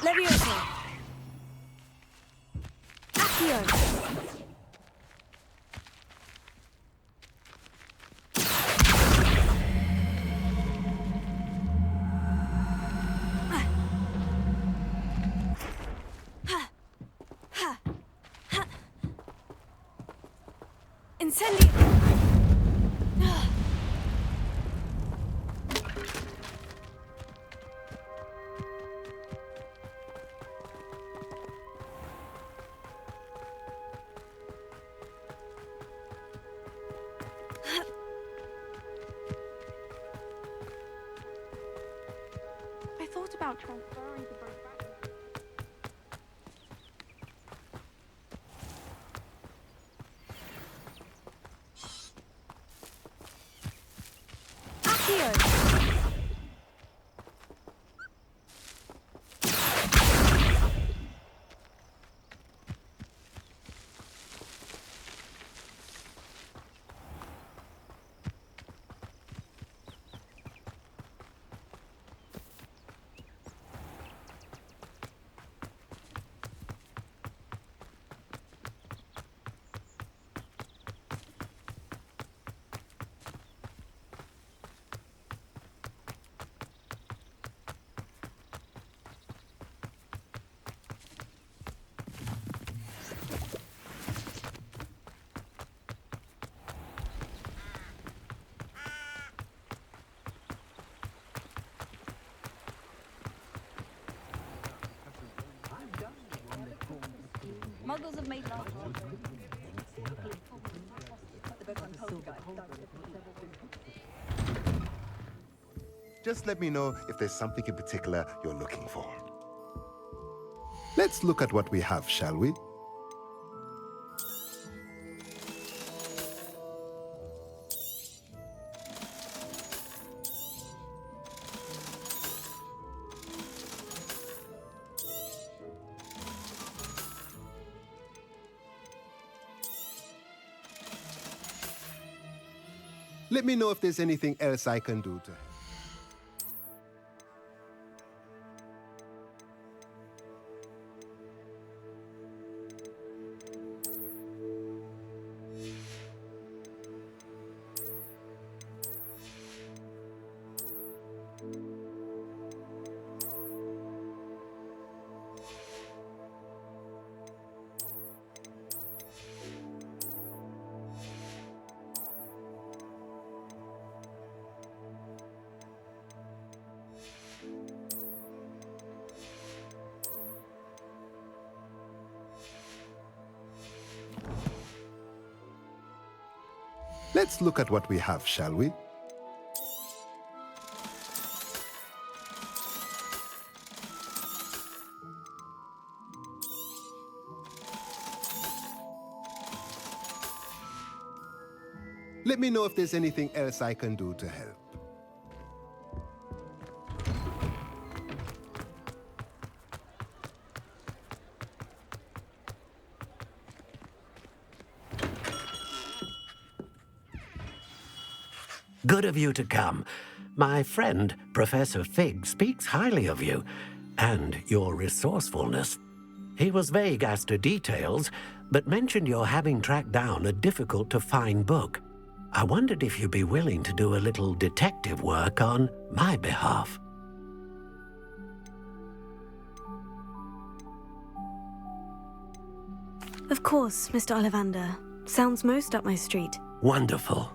Levioso. Accio. Incendio. I thought about transferring to both back. muggles have made love. Just let me know if there's something in particular you're looking for. Let's look at what we have, shall we? Let me know if there's anything else I can do to help. Let's look at what we have, shall we? Let me know if there's anything else I can do to help. Good of you to come. My friend, Professor Fig, speaks highly of you and your resourcefulness. He was vague as to details, but mentioned your having tracked down a difficult-to-find book. I wondered if you'd be willing to do a little detective work on my behalf. Of course, Mr. Ollivander. Sounds most up my street. Wonderful.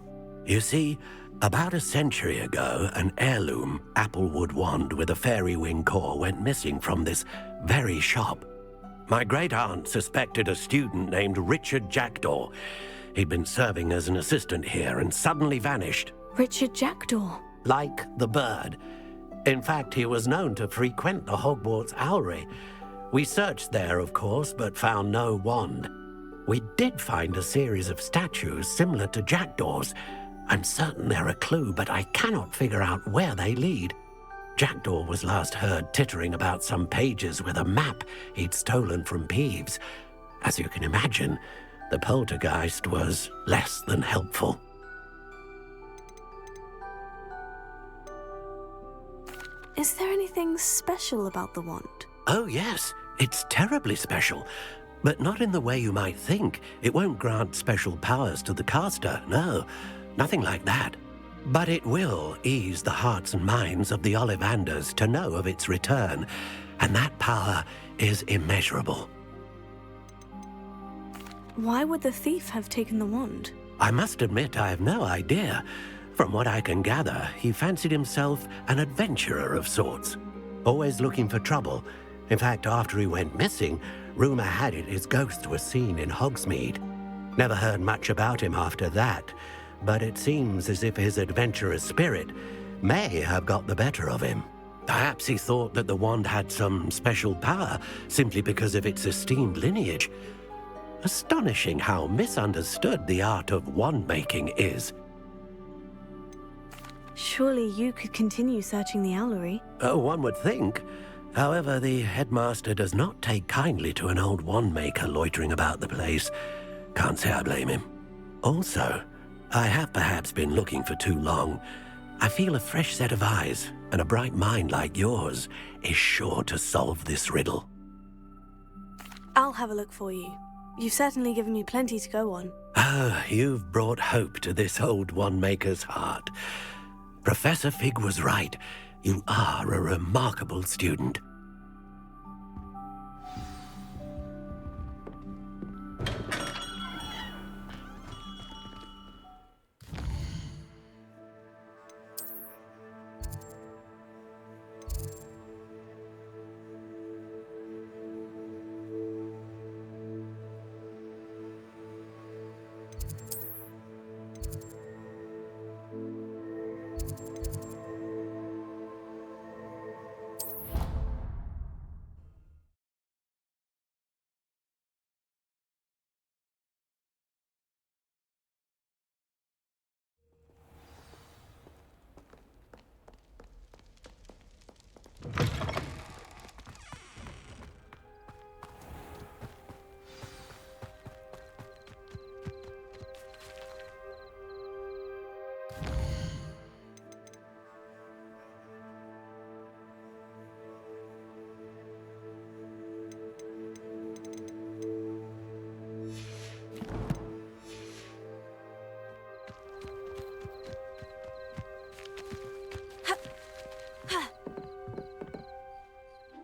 You see, about a century ago, an heirloom applewood wand with a fairy wing core went missing from this very shop. My great-aunt suspected a student named Richard Jackdaw. He'd been serving as an assistant here and suddenly vanished. Richard Jackdaw? Like the bird. In fact, he was known to frequent the Hogwarts Owlery. We searched there, of course, but found no wand. We did find a series of statues similar to Jackdaw's. I'm certain they're a clue, but I cannot figure out where they lead. Jackdaw was last heard tittering about some pages with a map he'd stolen from Peeves. As you can imagine, the poltergeist was less than helpful. Is there anything special about the wand? Oh, yes. It's terribly special. But not in the way you might think. It won't grant special powers to the caster, no. Nothing like that. But it will ease the hearts and minds of the Ollivanders to know of its return, and that power is immeasurable. Why would the thief have taken the wand? I must admit I have no idea. From what I can gather, he fancied himself an adventurer of sorts, always looking for trouble. In fact, after he went missing, rumor had it his ghost was seen in Hogsmeade. Never heard much about him after that, but it seems as if his adventurous spirit may have got the better of him. Perhaps he thought that the wand had some special power simply because of its esteemed lineage. Astonishing how misunderstood the art of wand-making is. Surely you could continue searching the Owlery. Oh, one would think. However, the headmaster does not take kindly to an old wand-maker loitering about the place. Can't say I blame him. Also, I have perhaps been looking for too long. I feel a fresh set of eyes, and a bright mind like yours is sure to solve this riddle. I'll have a look for you. You've certainly given me plenty to go on. Ah, you've brought hope to this old wand-maker's heart. Professor Fig was right. You are a remarkable student.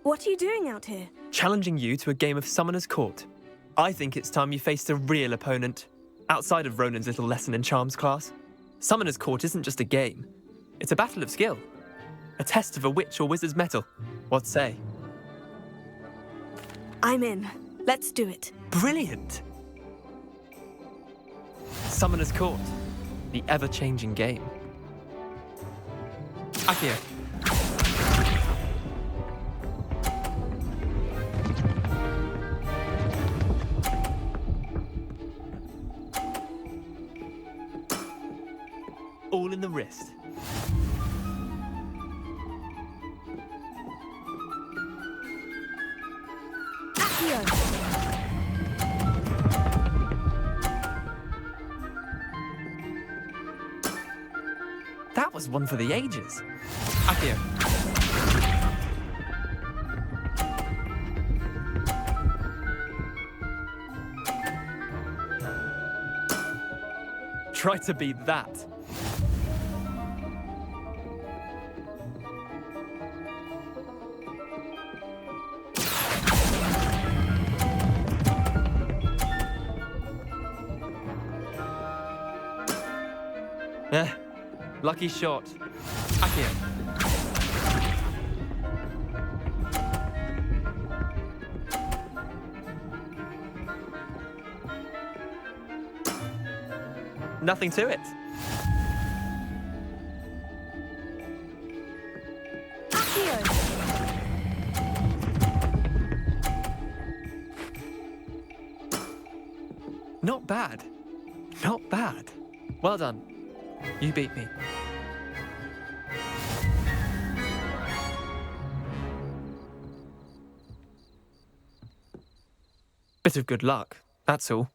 What are you doing out here? Challenging you to a game of Summoner's Court. I think it's time you faced a real opponent, outside of Ronan's little lesson in charms class. Summoner's Court isn't just a game. It's a battle of skill. A test of a witch or wizard's mettle. What say? I'm in. Let's do it. Brilliant! Summoner's Court. The ever-changing game. Akio. All in the wrist. That was one for the ages. Akio. Try to beat that. Lucky shot. Akio. Nothing to it. Not bad. Not bad. Well done. You beat me. Bit of good luck, that's all.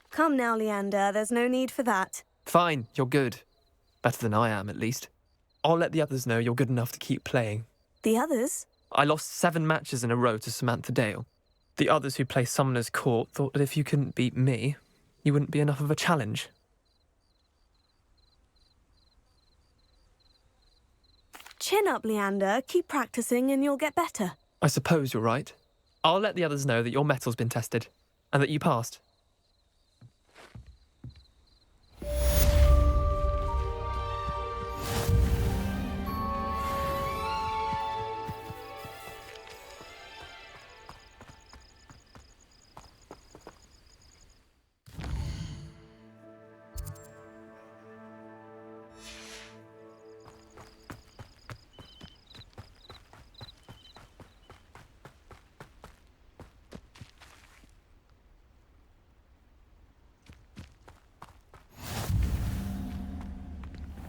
Come now, Leander. There's no need for that. Fine, you're good. Better than I am, at least. I'll let the others know you're good enough to keep playing. The others? I lost 7 matches in a row to Samantha Dale. The others who play Summoner's Court thought that if you couldn't beat me, you wouldn't be enough of a challenge. Chin up, Leander. Keep practicing and you'll get better. I suppose you're right. I'll let the others know that your metal's been tested, and that you passed.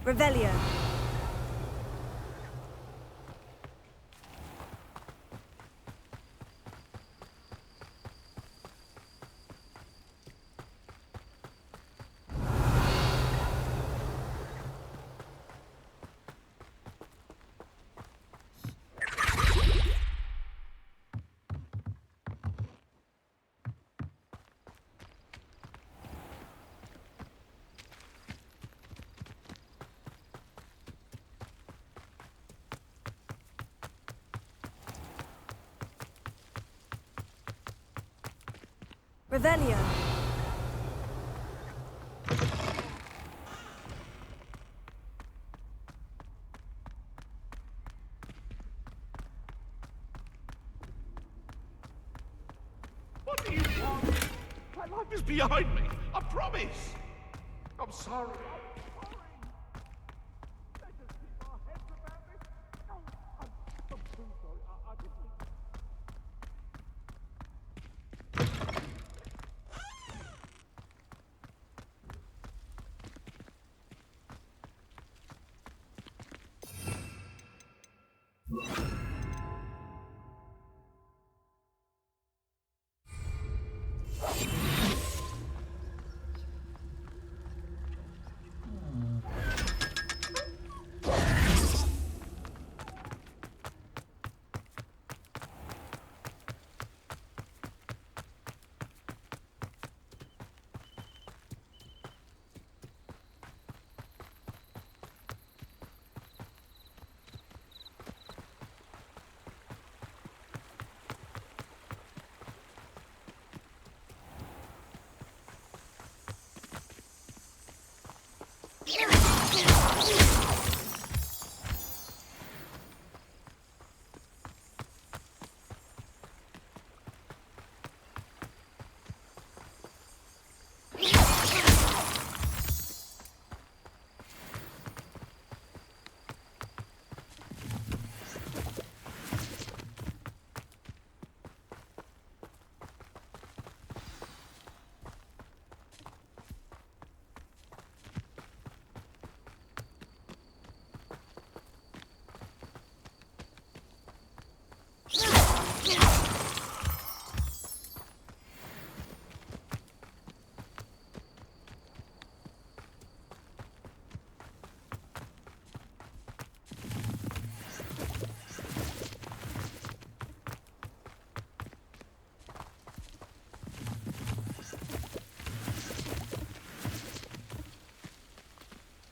Revelio. Revelio. What do you want? My life is behind me. I promise. I'm sorry.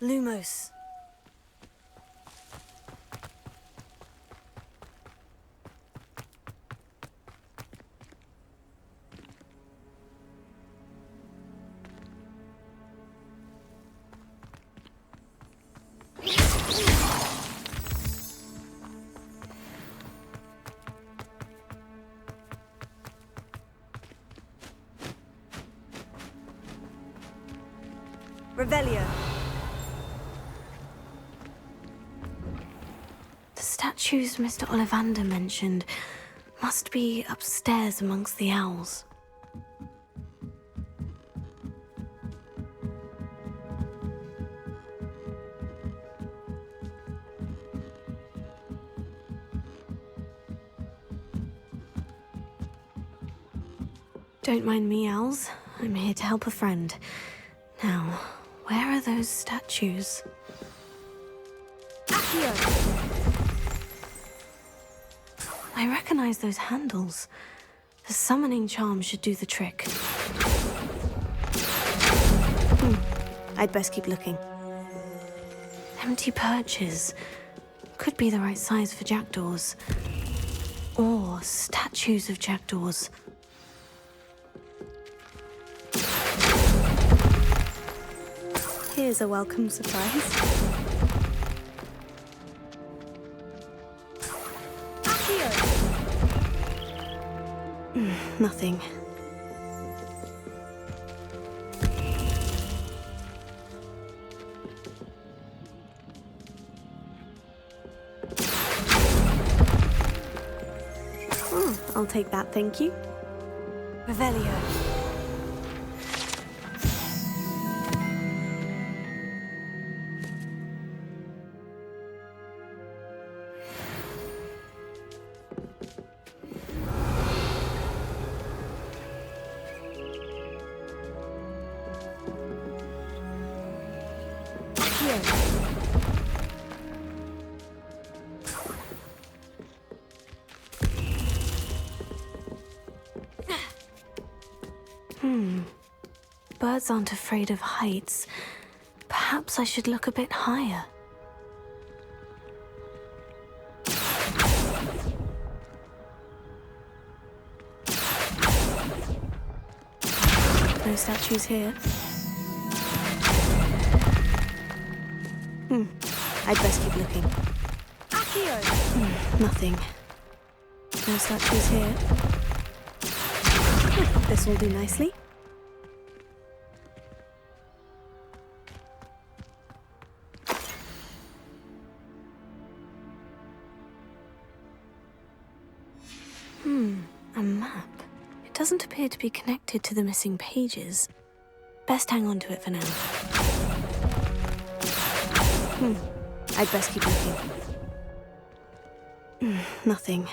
Lumos. Revelio. The statues Mr. Ollivander mentioned must be upstairs amongst the owls. Don't mind me, owls. I'm here to help a friend. Now, where are those statues? I recognize those handles. The summoning charm should do the trick. I'd best keep looking. Empty perches. Could be the right size for jackdaws. Or statues of jackdaws. Here's a welcome surprise. Nothing. I'll take that, thank you. Revelio. Birds aren't afraid of heights. Perhaps I should look a bit higher. No statues here. I'd best keep looking. Nothing. No statues here. This will do nicely. A map. It doesn't appear to be connected to the missing pages. Best hang on to it for now. I'd best keep looking. Nothing.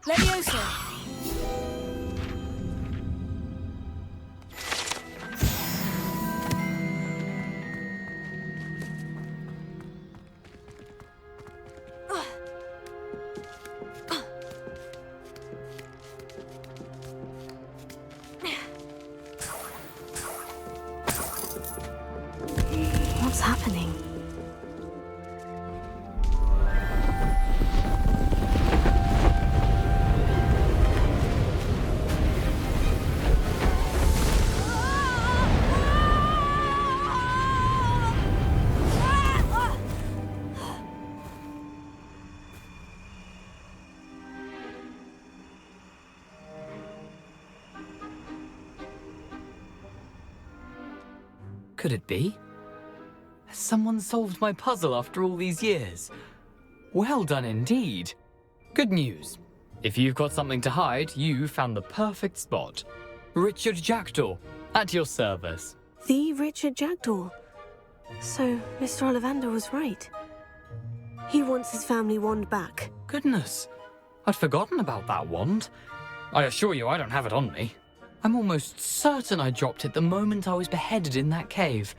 Leviosa! What's happening? Could it be? Has someone solved my puzzle after all these years? Well done indeed. Good news. If you've got something to hide, you found the perfect spot. Richard Jackdaw, at your service. The Richard Jackdaw. So, Mr. Ollivander was right. He wants his family wand back. Goodness, I'd forgotten about that wand. I assure you I don't have it on me. I'm almost certain I dropped it the moment I was beheaded in that cave.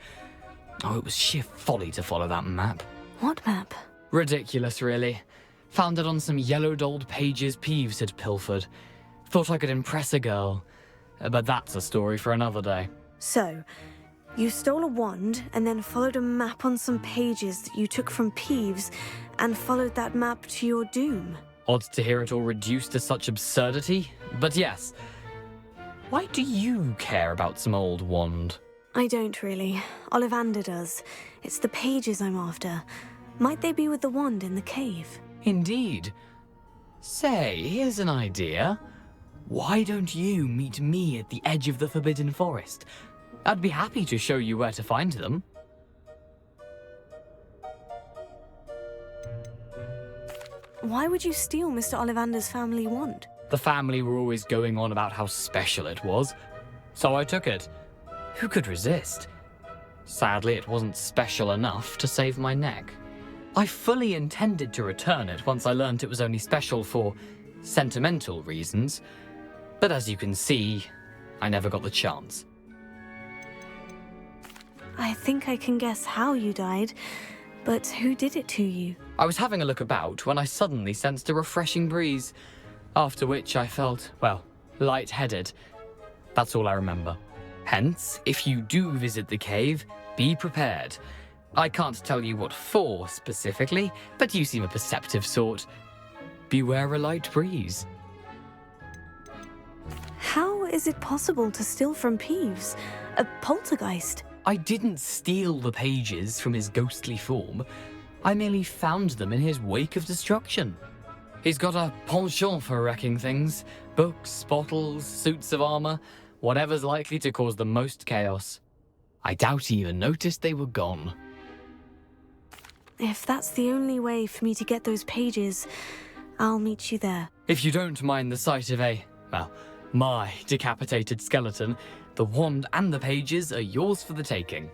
Oh, it was sheer folly to follow that map. What map? Ridiculous, really. Found it on some yellowed old pages Peeves had pilfered. Thought I could impress a girl. But that's a story for another day. So, you stole a wand and then followed a map on some pages that you took from Peeves and followed that map to your doom. Odd to hear it all reduced to such absurdity, but yes. Why do you care about some old wand? I don't really. Ollivander does. It's the pages I'm after. Might they be with the wand in the cave? Indeed. Say, here's an idea. Why don't you meet me at the edge of the Forbidden Forest? I'd be happy to show you where to find them. Why would you steal Mr. Ollivander's family wand? The family were always going on about how special it was, so I took it. Who could resist? Sadly, it wasn't special enough to save my neck. I fully intended to return it once I learned it was only special for sentimental reasons, but as you can see, I never got the chance. I think I can guess how you died, but who did it to you? I was having a look about when I suddenly sensed a refreshing breeze, after which I felt, well, lightheaded. That's all I remember. Hence, if you do visit the cave, be prepared. I can't tell you what for specifically, but you seem a perceptive sort. Beware a light breeze. How is it possible to steal from Peeves? A poltergeist? I didn't steal the pages from his ghostly form. I merely found them in his wake of destruction. He's got a penchant for wrecking things. Books, bottles, suits of armor, whatever's likely to cause the most chaos. I doubt he even noticed they were gone. If that's the only way for me to get those pages, I'll meet you there. If you don't mind the sight of my decapitated skeleton, the wand and the pages are yours for the taking.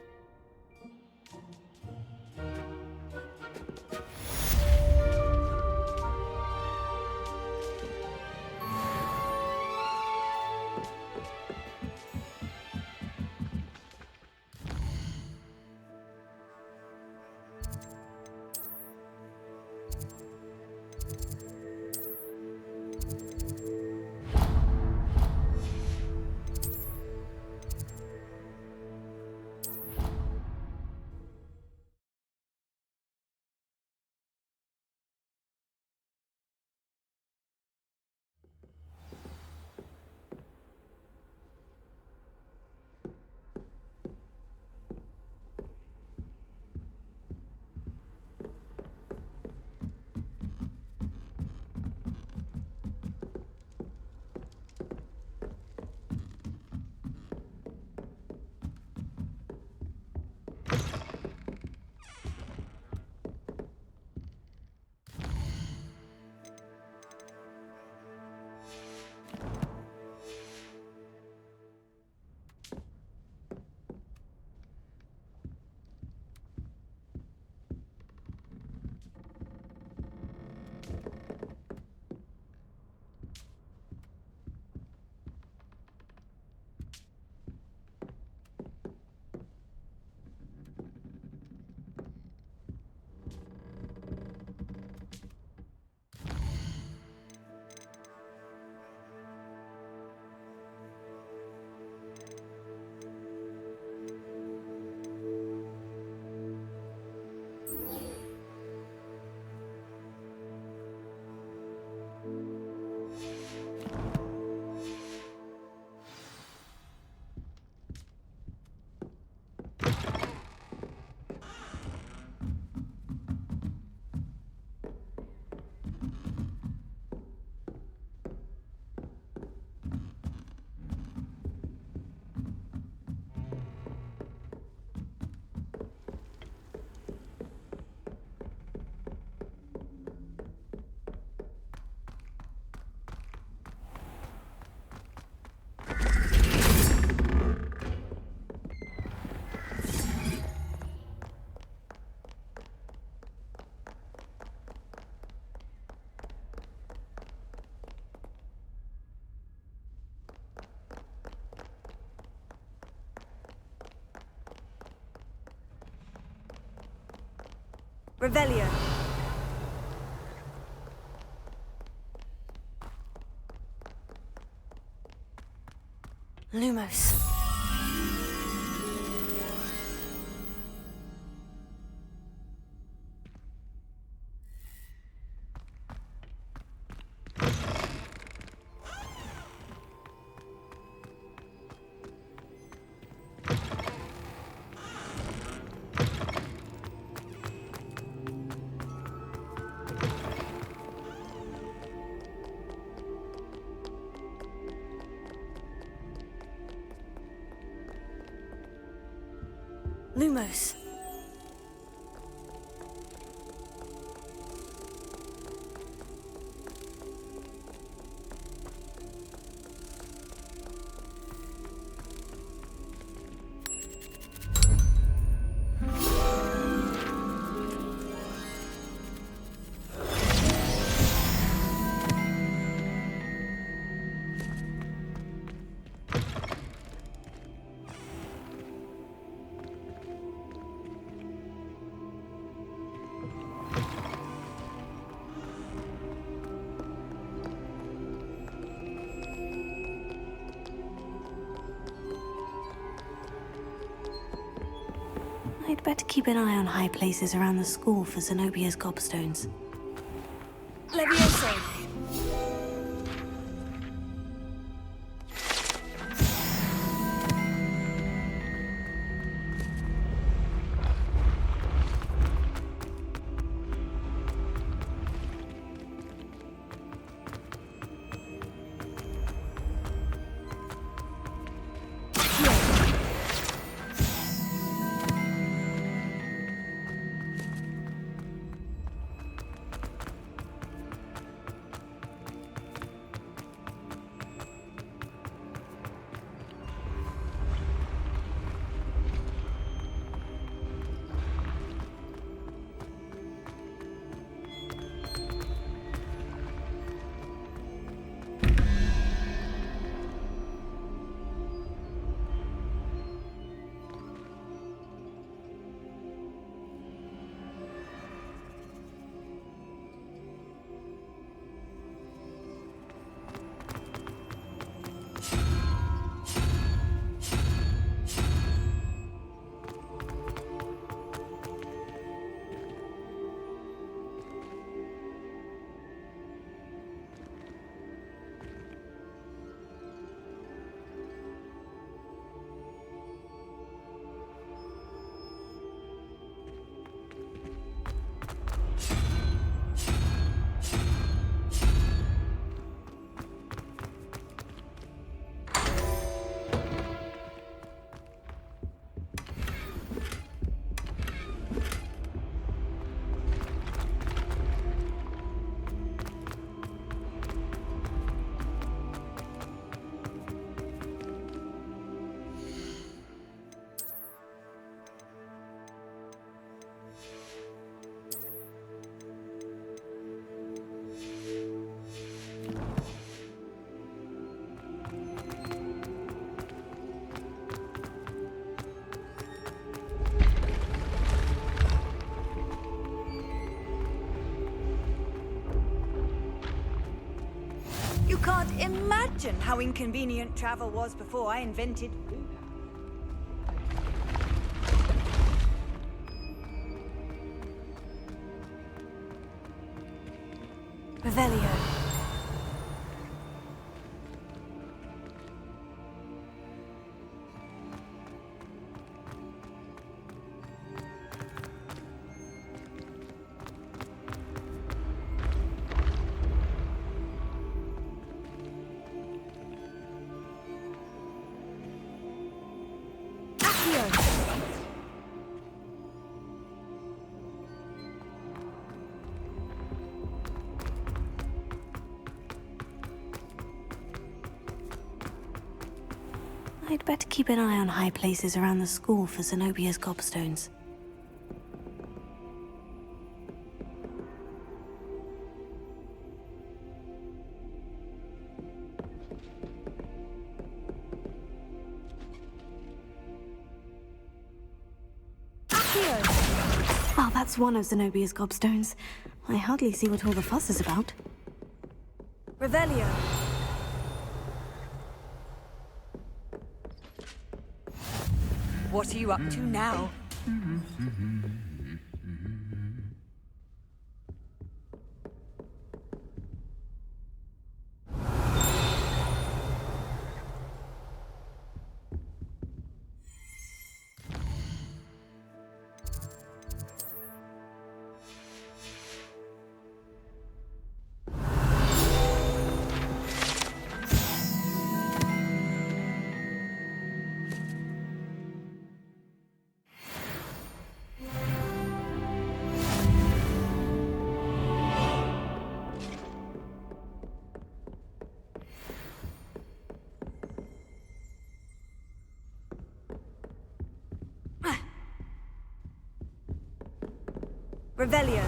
Revelio. Lumos. Lumos. I'd better keep an eye on high places around the school for Zenobia's gobstones. Levioso. You can't imagine how inconvenient travel was before I invented food. Revelio. I'd better keep an eye on high places around the school for Zenobia's gobstones. Oh, That's one of Zenobia's gobstones. I hardly see what all the fuss is about. Revelio. What are you up to now? Revelio.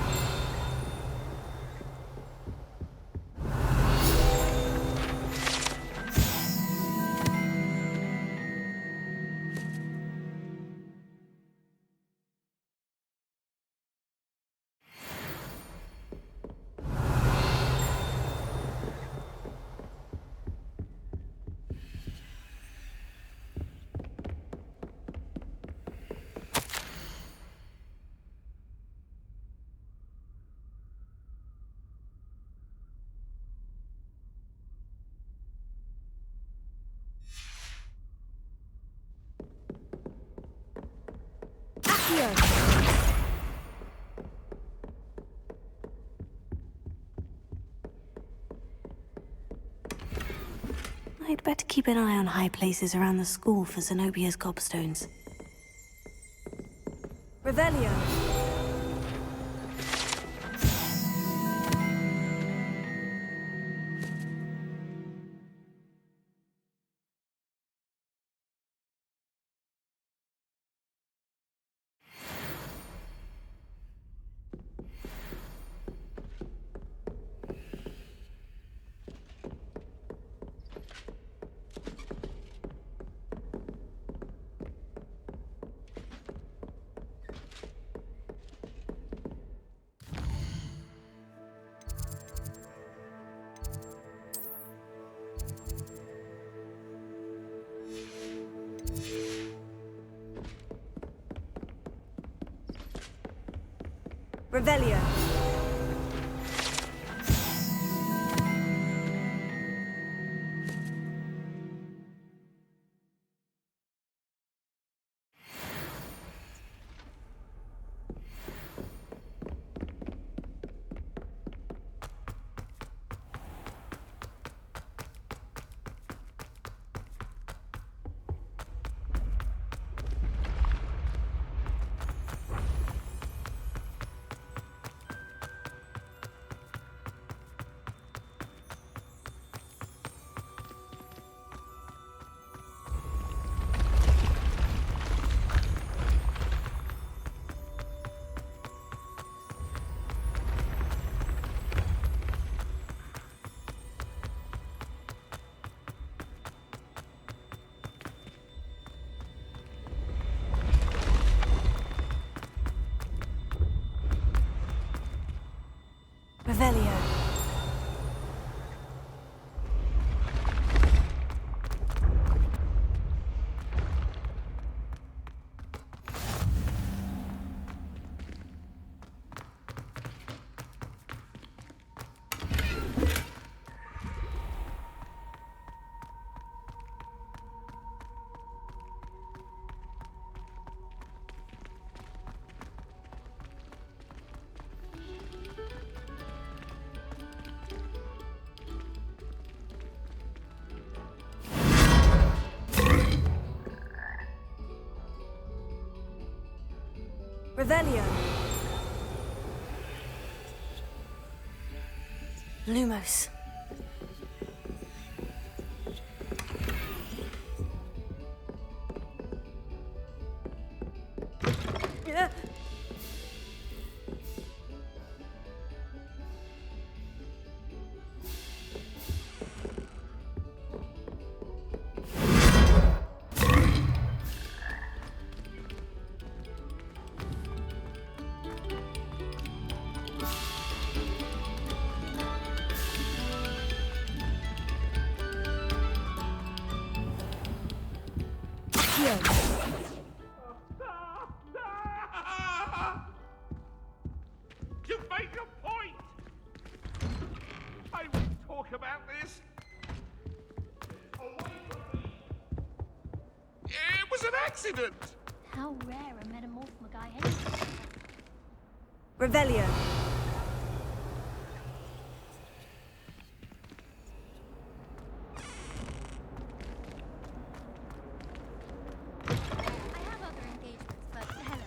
I'd better keep an eye on high places around the school for Zenobia's gobstones. Revelio. Revelio. Revelio. Revelio. Lumos. accident! How rare a metamorph guy anyway. Revelio. I have other engagements, but hello.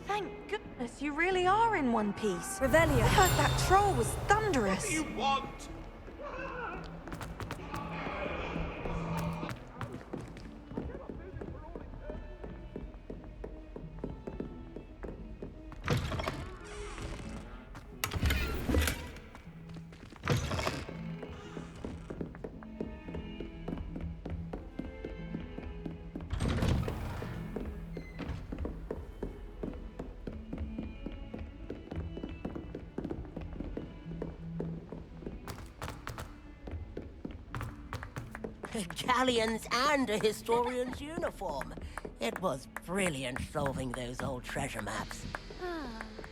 Thank goodness you really are in one piece. Revelio. I heard that troll was thunderous. What do you want? Galleons and a historian's uniform. It was brilliant solving those old treasure maps.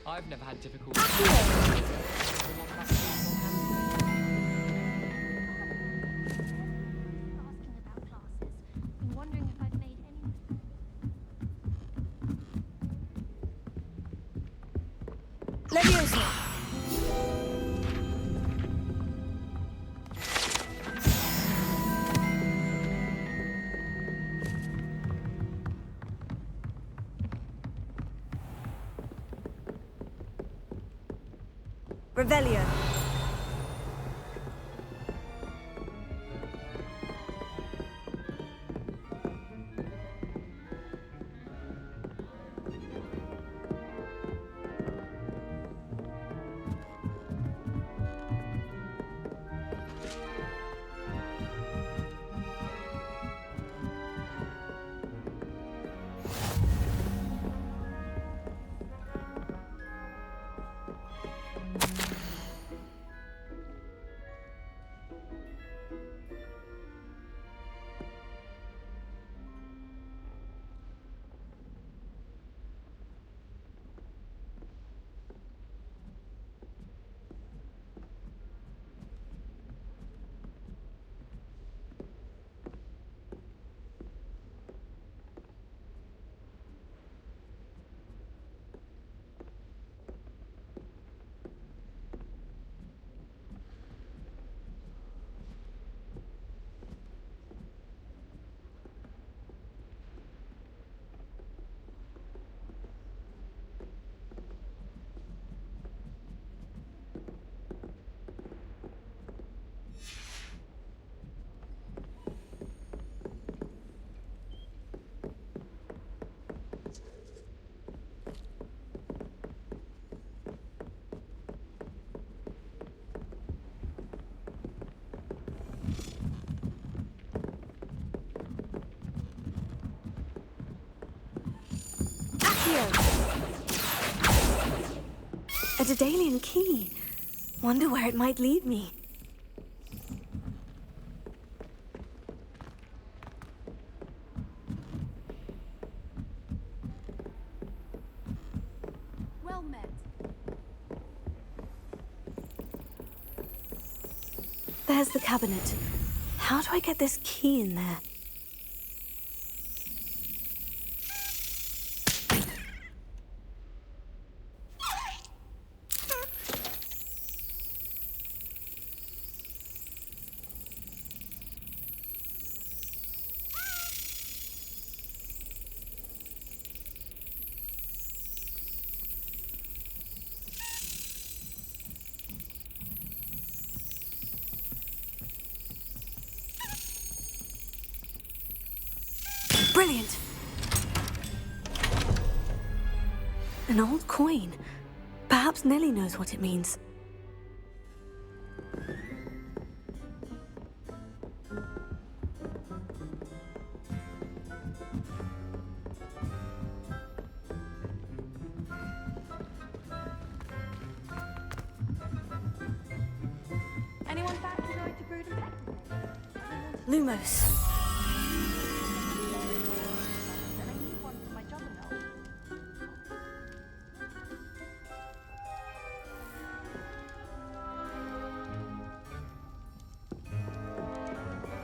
I've never had difficulty. I'm wondering if I've made any. Leviosa. Revelio. A Daedalian key. Wonder where it might lead me. Well met. There's the cabinet. How do I get this key in there? Brilliant! An old coin. Perhaps Nellie knows what it means. Lumos.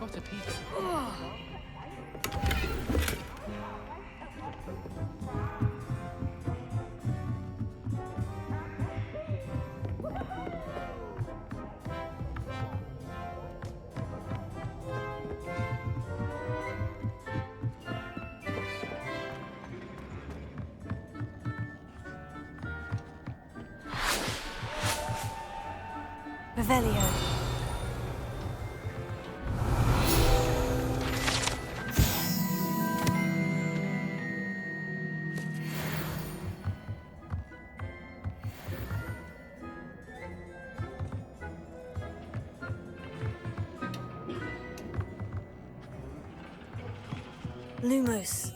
Got a piece. Revelio. Lumos.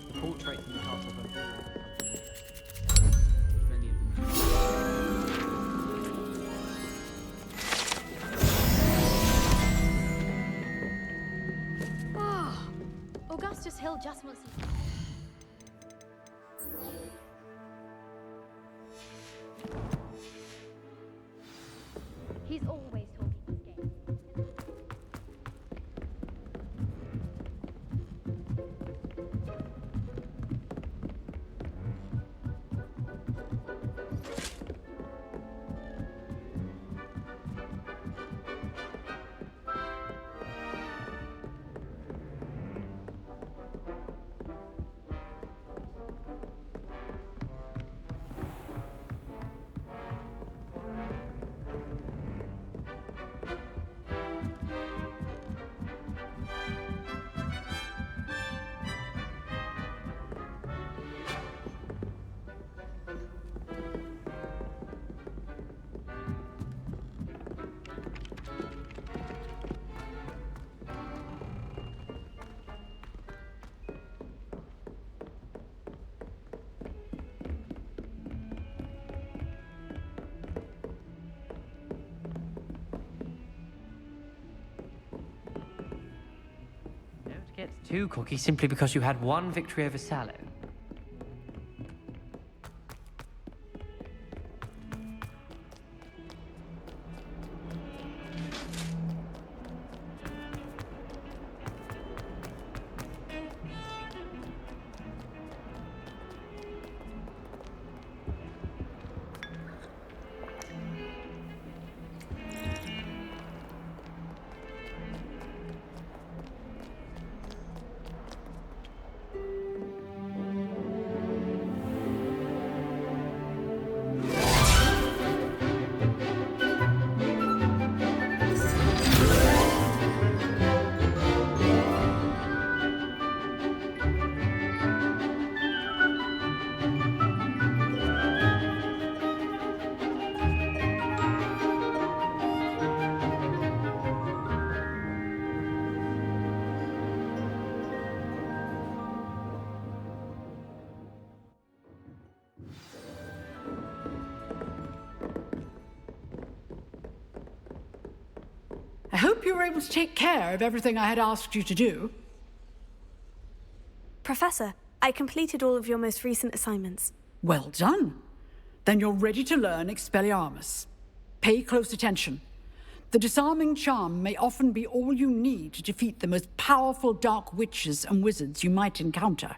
The portrait from the castle. Oh, Augustus Hill just wants you. He's always talking his game. Get two cookies simply because you had one victory over Sallow. I hope you were able to take care of everything I had asked you to do. Professor, I completed all of your most recent assignments. Well done. Then you're ready to learn Expelliarmus. Pay close attention. The disarming charm may often be all you need to defeat the most powerful dark witches and wizards you might encounter.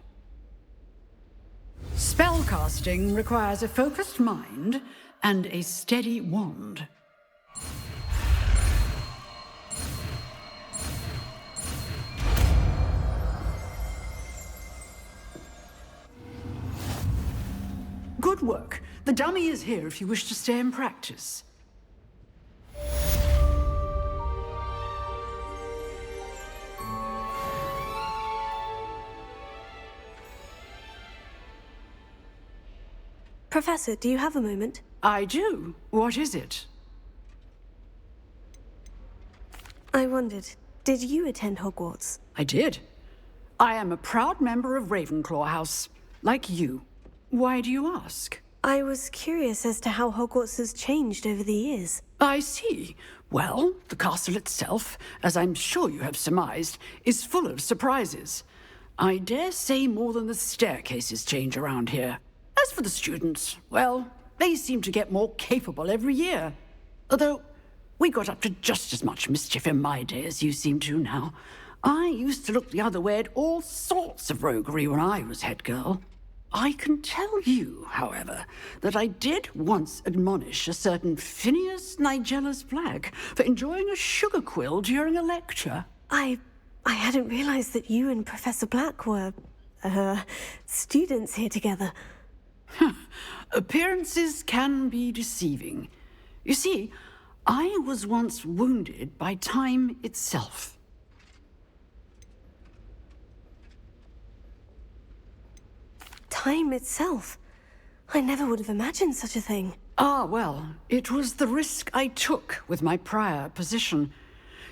Spellcasting requires a focused mind and a steady wand. Good work. The dummy is here if you wish to stay and practice. Professor, do you have a moment? I do. What is it? I wondered, Did you attend Hogwarts? I did. I am a proud member of Ravenclaw House, like you. Why do you ask? I was curious as to how Hogwarts has changed over the years. I see. Well, the castle itself, as I'm sure you have surmised, is full of surprises. I dare say more than the staircases change around here. As for the students, well, they seem to get more capable every year. Although, we got up to just as much mischief in my day as you seem to now. I used to look the other way at all sorts of roguery when I was head girl. I can tell you, however, that I did once admonish a certain Phineas Nigellus Black for enjoying a sugar quill during a lecture. I hadn't realized that you and Professor Black were, students here together. Appearances can be deceiving. You see, I was once wounded by time itself. Time itself? I never would have imagined such a thing. Ah, well, it was the risk I took with my prior position.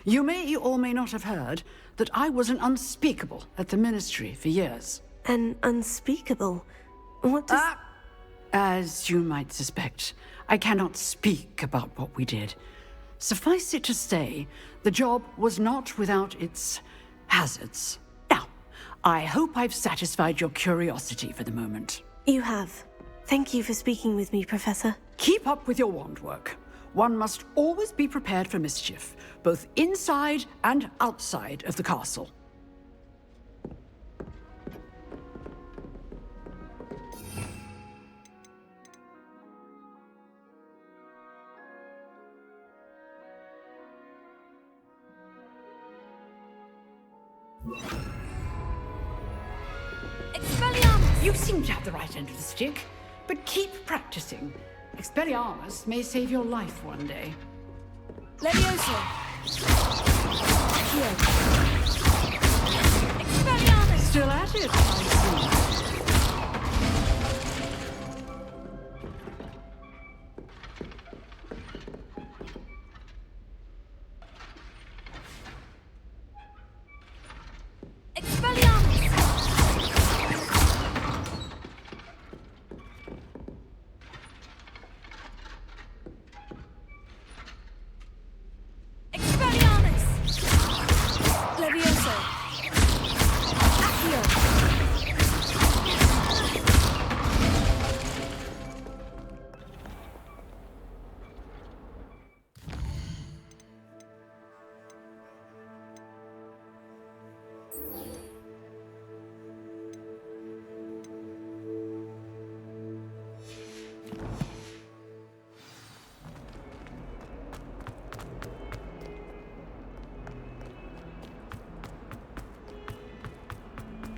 You may or may not have heard that I was an unspeakable at the Ministry for years. An unspeakable? What does... As you might suspect, I cannot speak about what we did. Suffice it to say, the job was not without its hazards. Now, I hope I've satisfied your curiosity for the moment. You have. Thank you for speaking with me, Professor. Keep up with your wand work. One must always be prepared for mischief, both inside and outside of the castle. Expelliarmus! You seem to have the right end of the stick, but keep practicing. Expelliarmus may save your life one day. Levioso! Accio! Expelliarmus! Still at it, I see.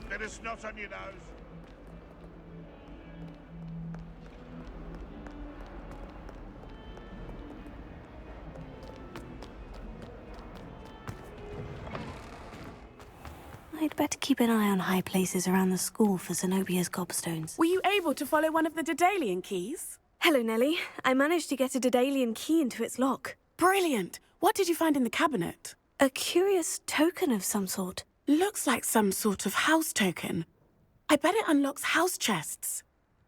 Bit of snot on your nose. I'd better keep an eye on high places around the school for Zenobia's gobstones. Were you able to follow one of the Daedalian keys? Hello, Nellie. I managed to get a Daedalian key into its lock. Brilliant. What did you find in the cabinet? A curious token of some sort. Looks like some sort of house token. I bet it unlocks house chests.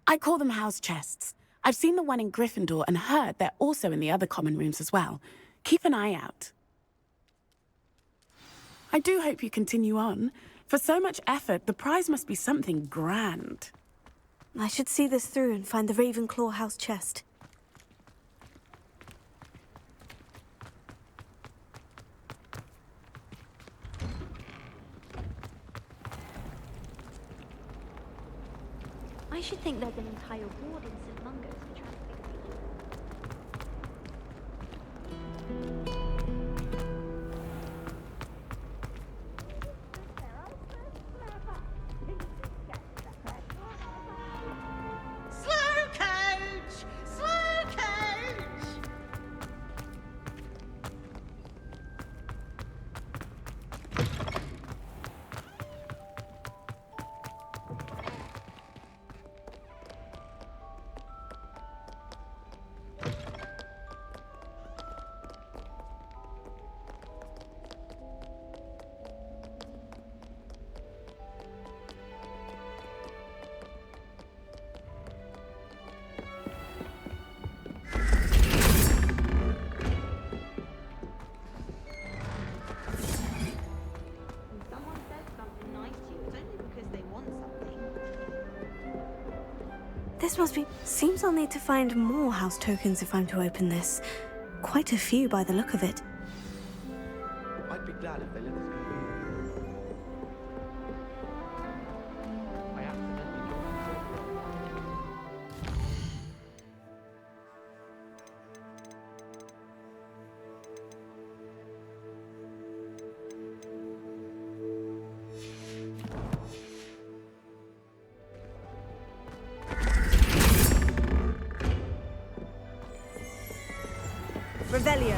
I call them house chests. I've seen the one in Gryffindor and heard they're also in the other common rooms as well. Keep an eye out. I do hope you continue on. For so much effort, the prize must be something grand. I should see this through and find the Ravenclaw house chest. I should think there's an entire ward in St. Mungo's for Slow coach! Slow coach! This must be... Seems I'll need to find more house tokens if I'm to open this. Quite a few by the look of it. I'd be glad if they let us go. I accidentally Revelio.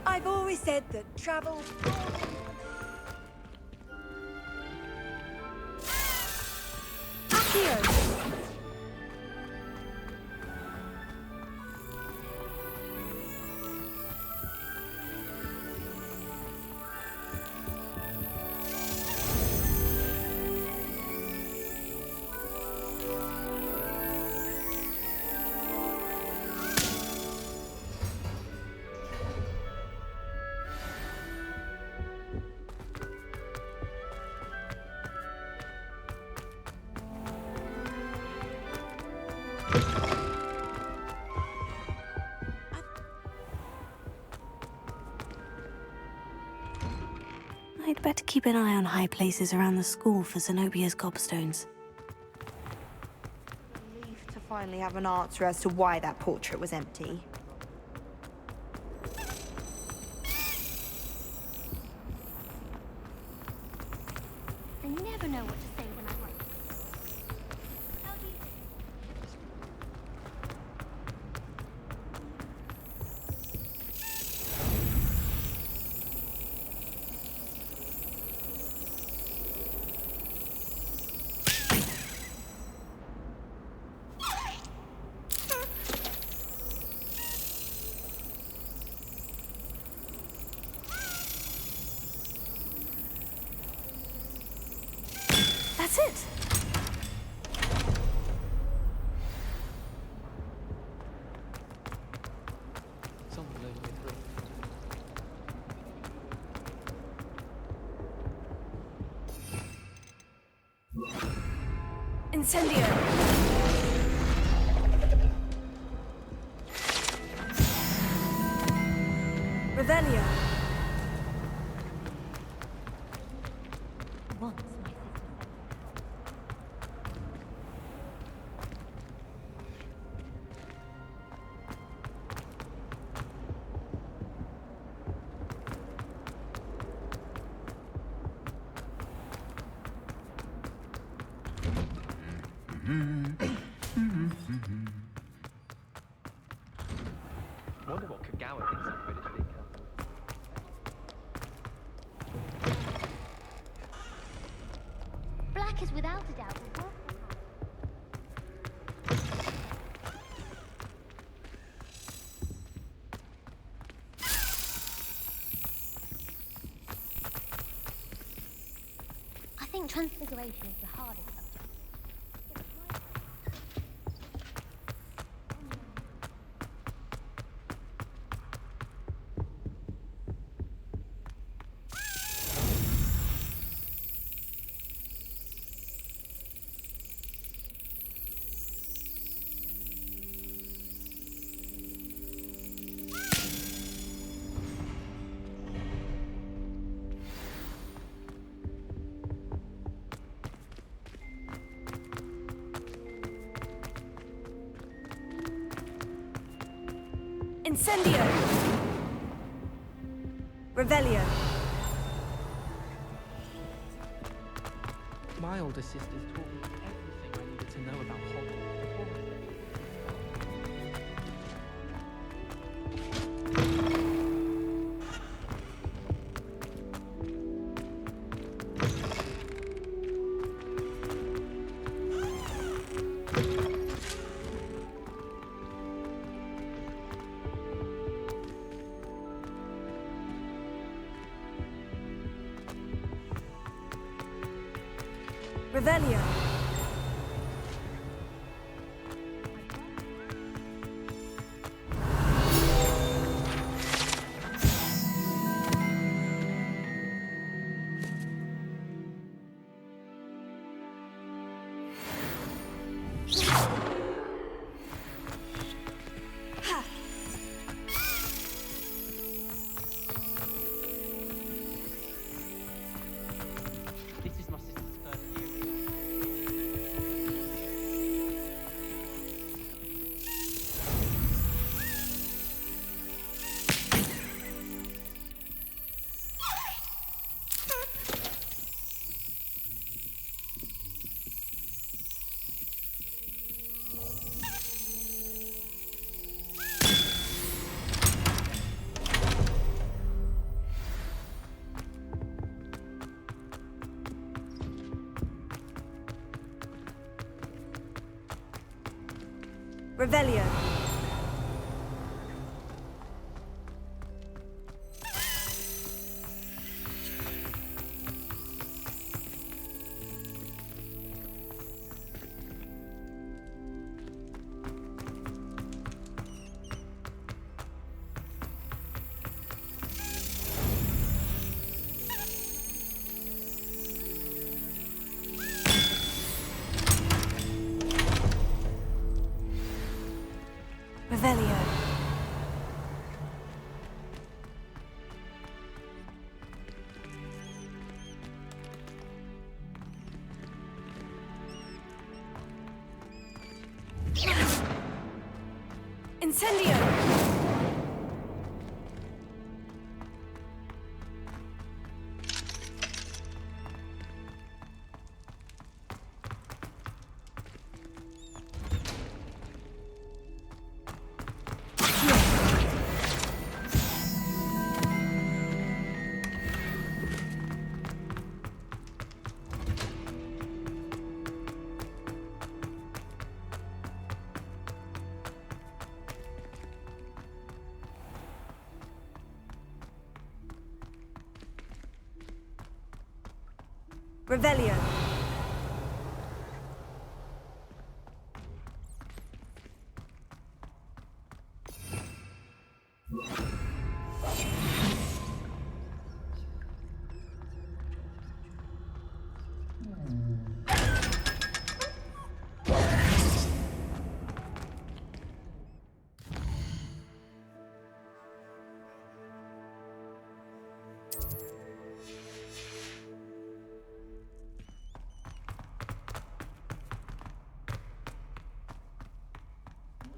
I've always said that travel... Accio! I'd better keep an eye on high places around the school for Zenobia's gobstones. Relief to finally have an answer as to why that portrait was empty. I never know what to say when I write. How do you think? That's it! Someone knows me through. Incendio! Revelio! Once my Wonder what Kagawa thinks of British League Council. Black is without a doubt the work. I think transfiguration is the hardest subject. Incendio! Revelio! My older sisters taught me everything I needed to know about Hogwarts. Revelio! This is my sister's first year. Revelio! Revelio! Incendio! Revelio!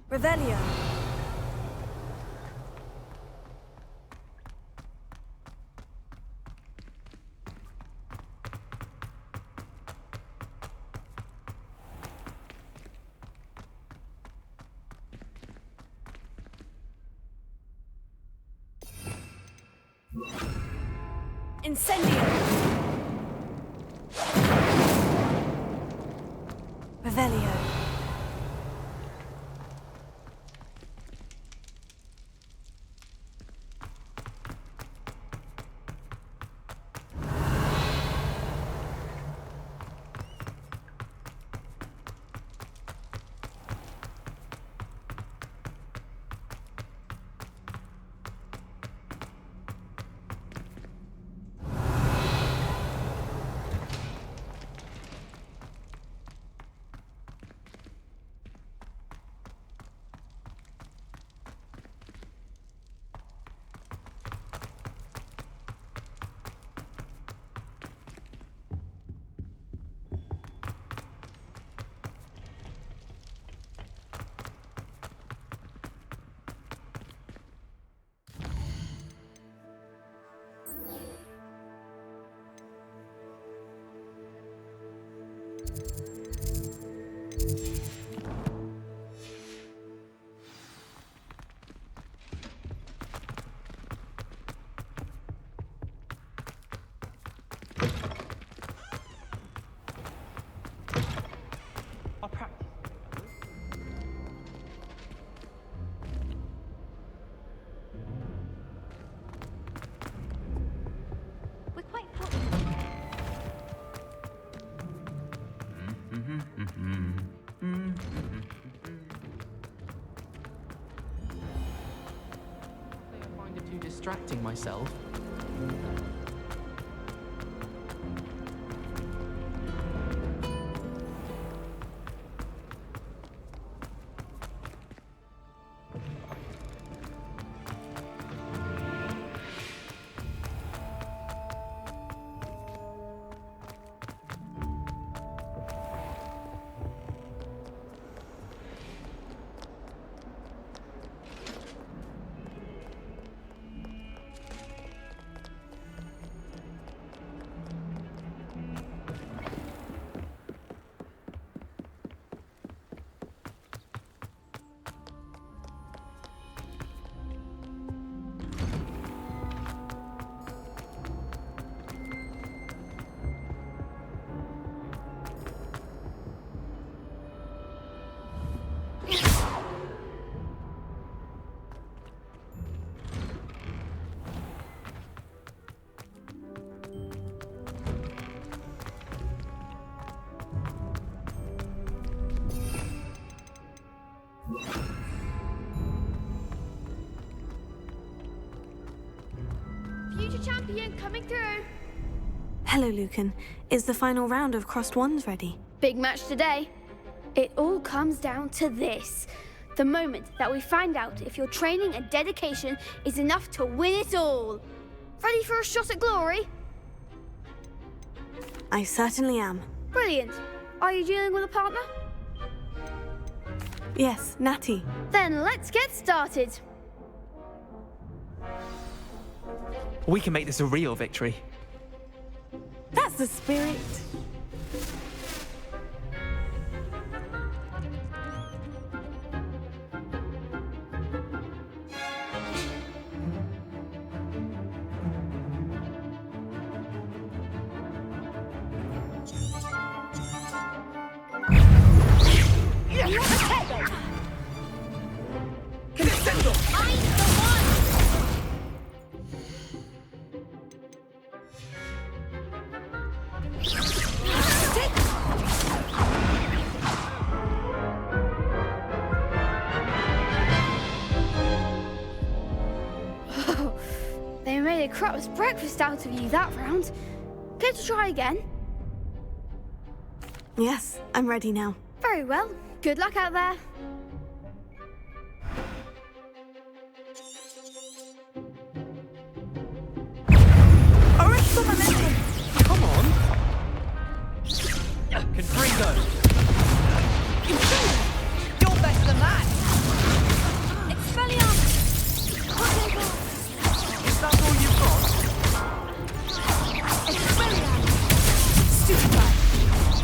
Revelio! Incendio! Revelio! We're quite I find it too distracting myself. Future champion coming through. Hello, Lucan. Is the final round of Crossed Wands ready? Big match today. It all comes down to this. The moment that we find out if your training and dedication is enough to win it all. Ready for a shot at glory? I certainly am. Brilliant. Are you dealing with a partner? Yes, Natty. Then let's get started. We can make this a real victory. That's the spirit. They made a crap's breakfast out of you that round. Care to try again? Yes, I'm ready now. Very well. Good luck out there. Come on. Confringo. You're better than that! Expelliarmus! Is that all you've got? Expelliarmus! Stupefy!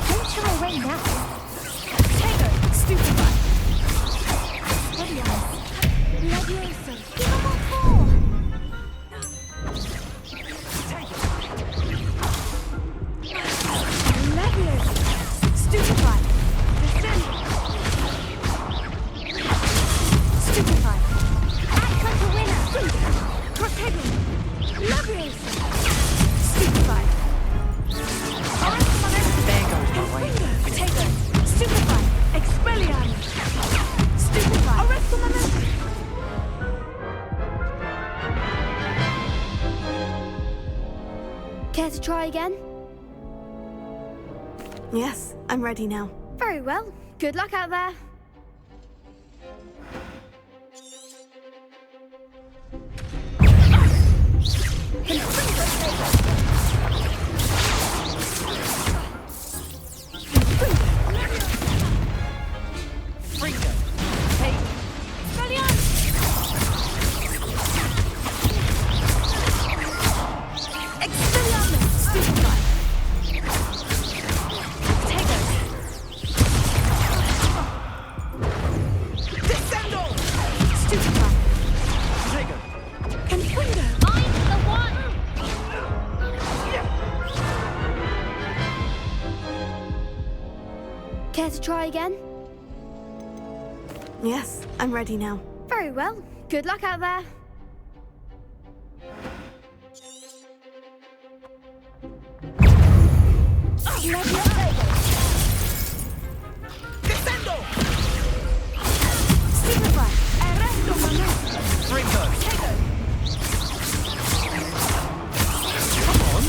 Don't show away now. Tego! Stupefy! Expelliarmus! Leviosa! Give him what for! Leviosa! Stupefy! Stupefy! Act like a winner! Protego! Leviosa! Stupefy! There goes my way. Protego! Stupefy! Expelliarmus! Stupefy! Arresto momento! Care to try again? Yes, I'm ready now. Very well. Good luck out there. Fringo. Hey. Expelliarmus! Stupefy! Protego! Care to try again? Yes, I'm ready now. Very well. Good luck out there. Descendo! Stupefy! Arresto momento! Ringo! Come on!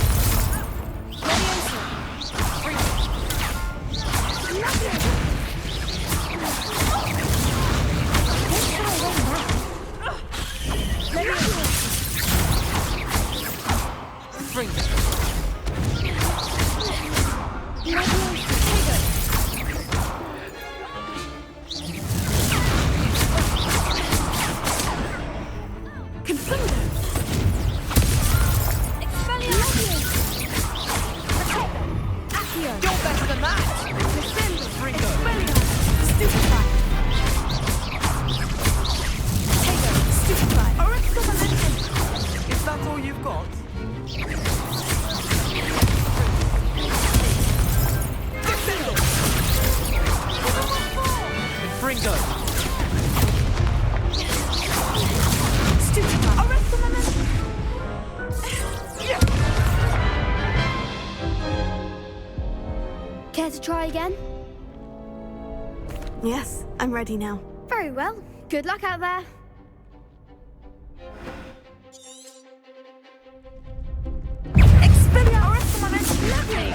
Is that all you've got? Fringo! Care to try again? Yes, I'm ready now. Very well. Good luck out there. Lovely!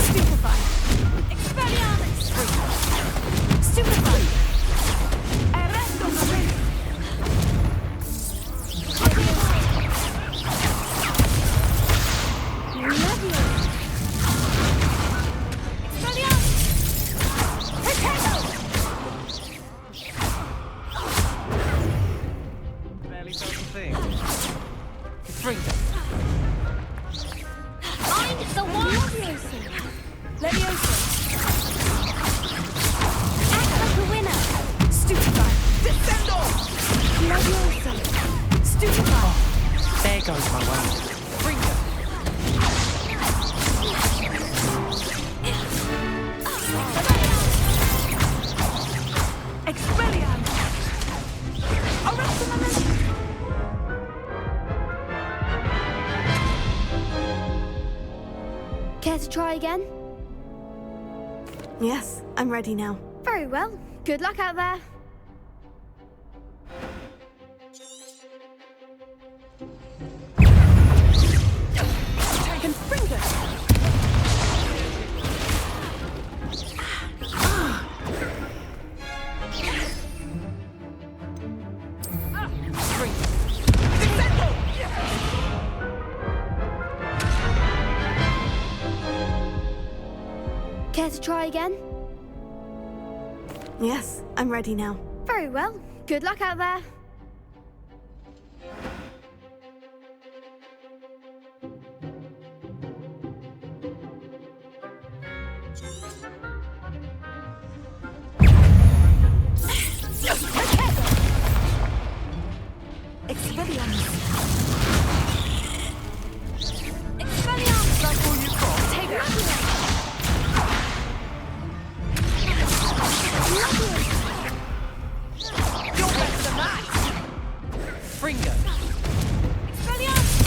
Stupefy! Expelliarmus! Stupefy! Arresto momento! Lovely! Expelliarmus! Potato! Barely felt a thing. Fringo! Find the one! Leviosa! Act like a winner! Stupefy! Descendo! Leviosa! Stupefy! There goes my way. Fringo! Expelliarmus! Arresto momento! Care to try again? Yes, I'm ready now. Very well. Good luck out there. Confringo! Care to try again? Yes, I'm ready now. Very well. Good luck out there. Expelliarmus! Expelliarmus! That's all you've got. Take it! You're better than that! Fringo! Expelliarmus!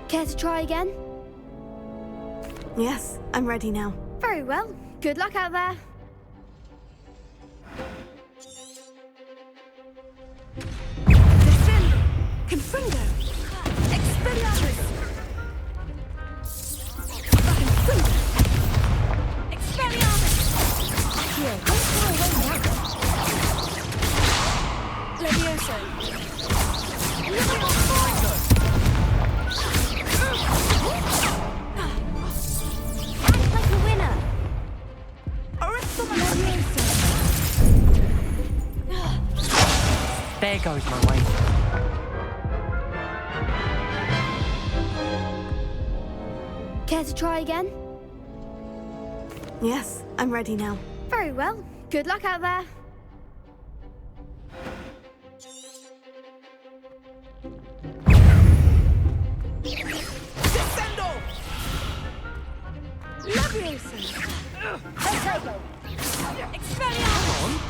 Care to try again? Yes, I'm ready now. Very well. Good luck out there. Descendo! Confringo! Expelliarmus! Confringo! Expelliarmus! Here, don't throw away now! Levioso! Act like a winner. Arresto There goes my way. Care to try again? Yes, I'm ready now. Very well. Good luck out there. Descendo! Leviosa! Potato! Expelliarmus!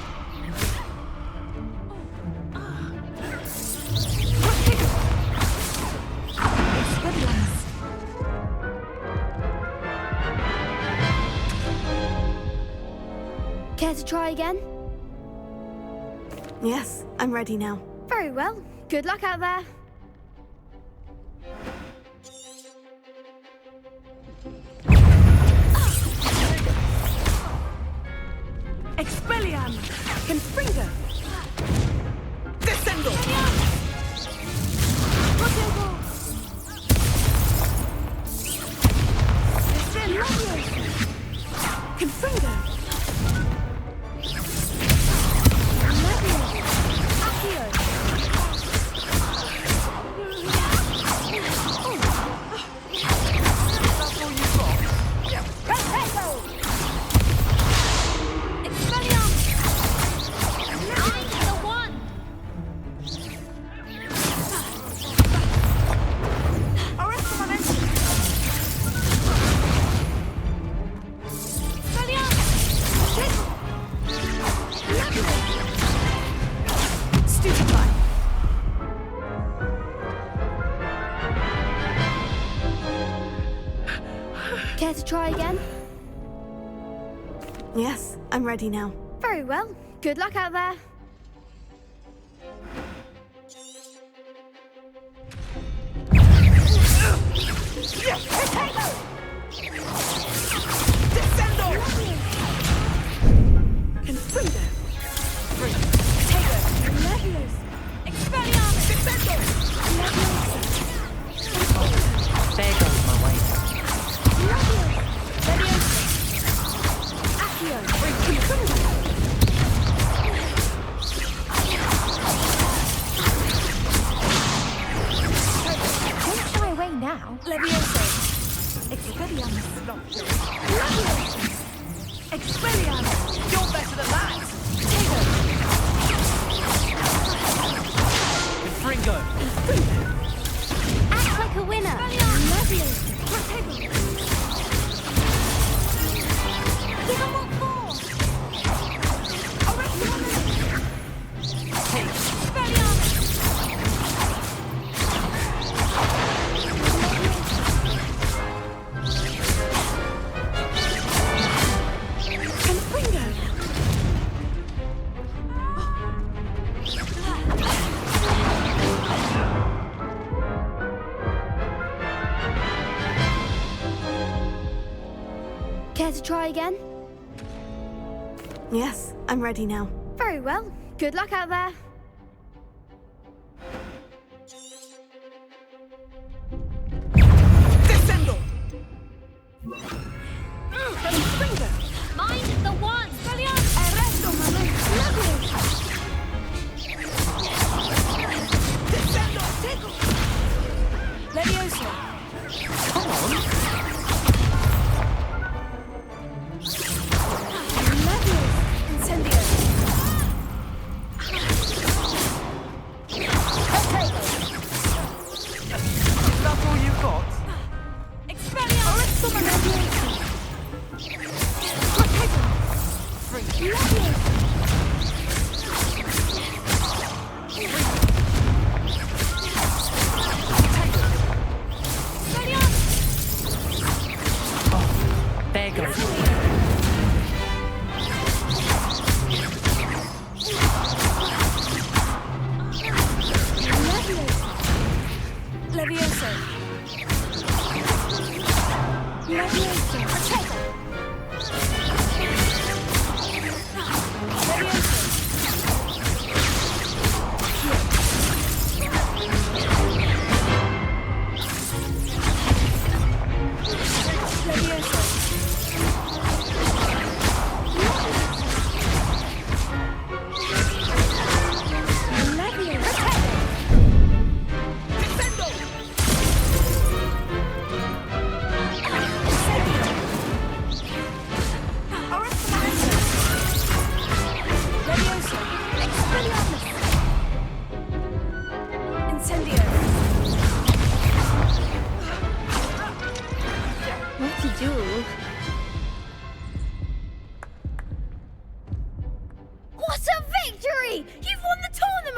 Expelliarmus! Care to try again? Yes, I'm ready now. Very well. Good luck out there. Expelliarmus! Confringo! Descendo! Potato! Leviosa! Confringo! Care to try again? Yes, I'm ready now. Very well. Good luck out there. Potato! Descendo! Confringo! Potato! Leviosa! Expelliarmus! Descendo! Leviosa! There goes my way. Leviosa! Accio! Confringo! Don't shy away now. Leviosa! Expelliarmus! Leviosa! Expelliarmus! You're better than that! Potato! Fringo! Act like a winner. Leviosa! Potato! Give them what for! Hey! Expelliarmus! Confringo! Care to try again? Yes, I'm ready now. Very well. Good luck out there. Descendo! Confringo! Mind the one! Arresto momento! Leviosa! Descendo! Tickle! Leviosa! Come on! Leviosa! Incendio! Potato! That's all you got? Expelliarmus! Arresto momento! Potato! Leviosa! There goes. Leviosa! Leviosa! Potato! Leviosa! Leviosa!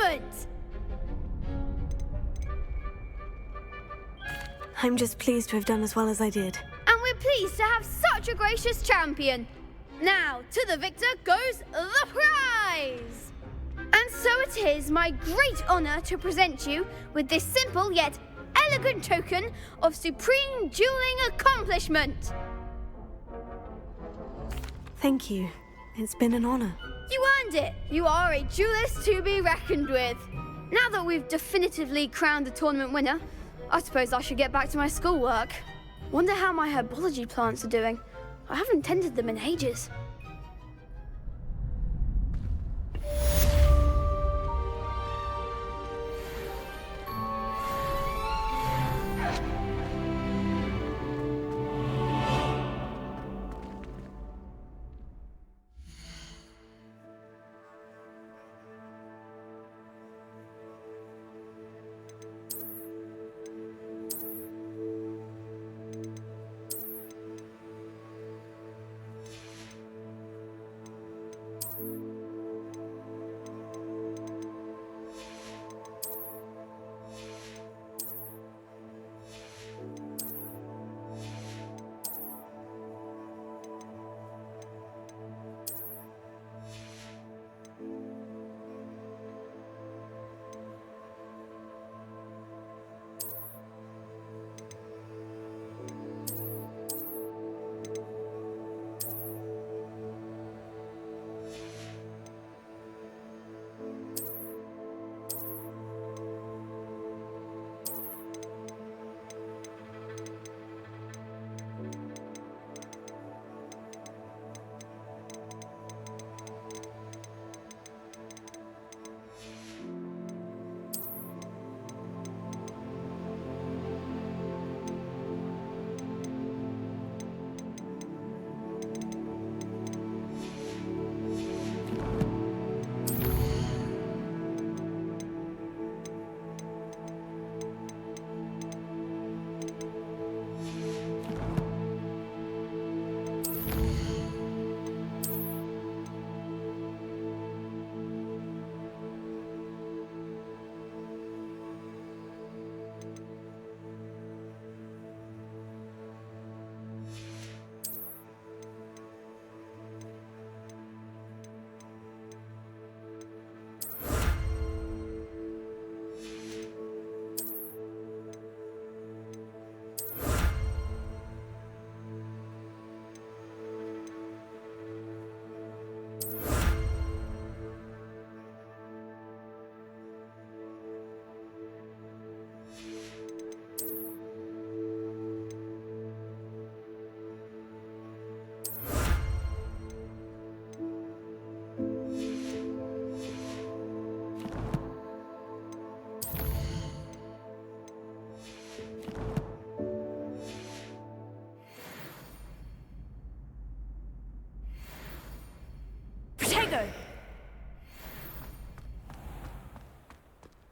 Excellent! I'm just pleased to have done as well as I did. And we're pleased to have such a gracious champion. Now, to the victor goes the prize! And so it is my great honor to present you with this simple yet elegant token of supreme dueling accomplishment. Thank you. It's been an honor. You earned it. You are a duelist to be reckoned with. Now that we've definitively crowned the tournament winner, I suppose I should get back to my schoolwork. Wonder how my herbology plants are doing. I haven't tended them in ages.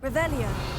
Revelio.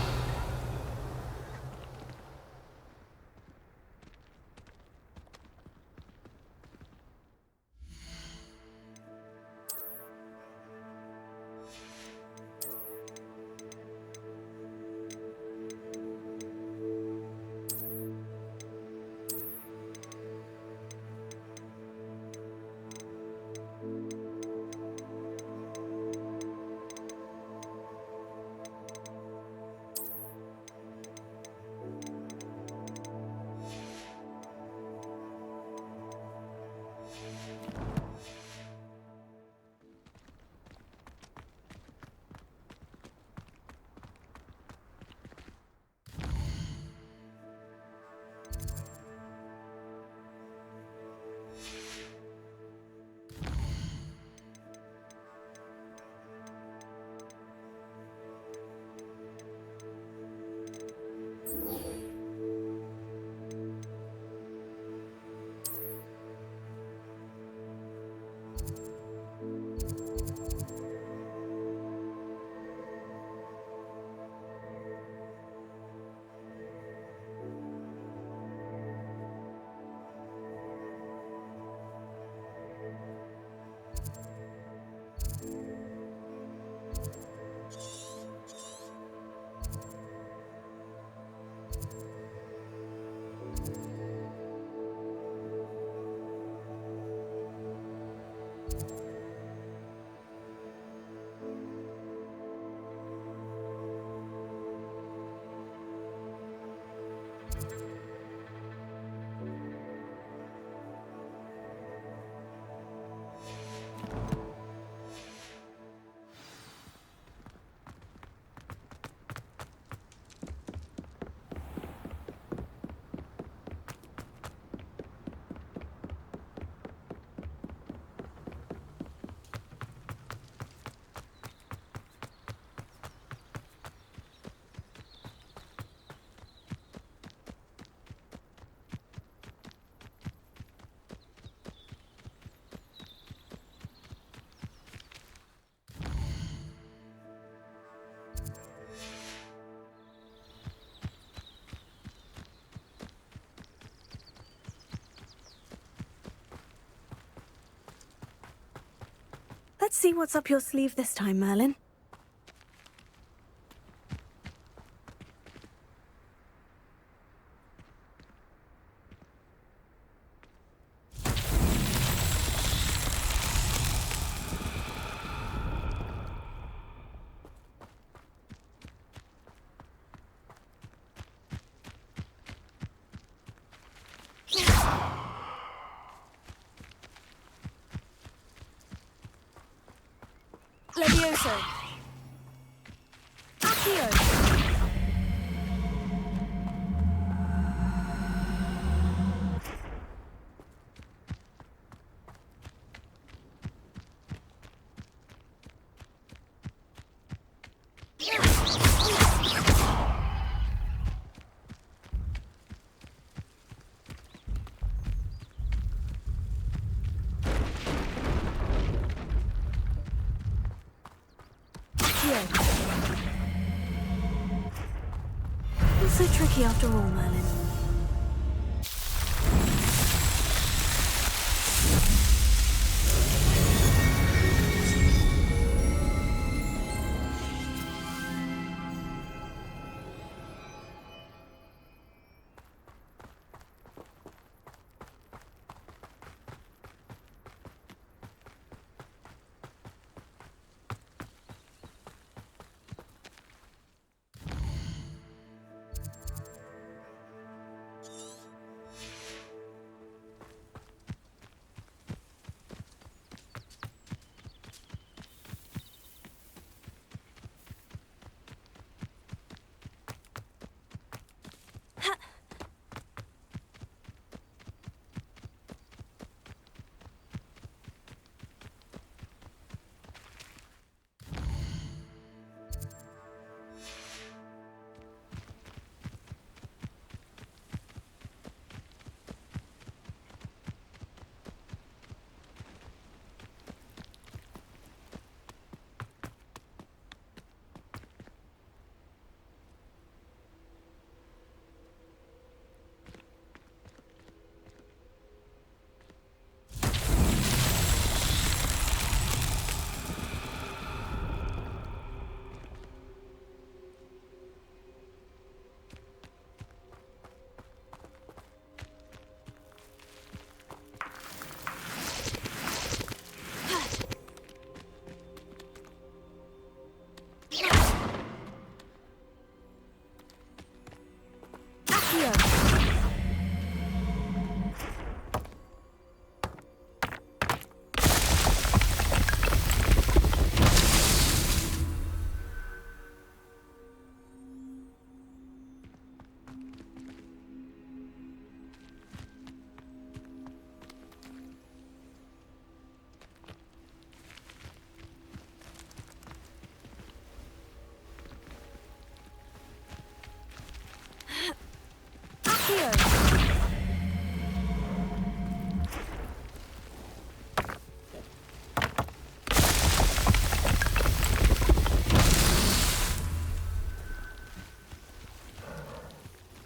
Let's see what's up your sleeve this time, Merlin. Levioso. Accio. Not so tricky after all, Merlin.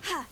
Ha!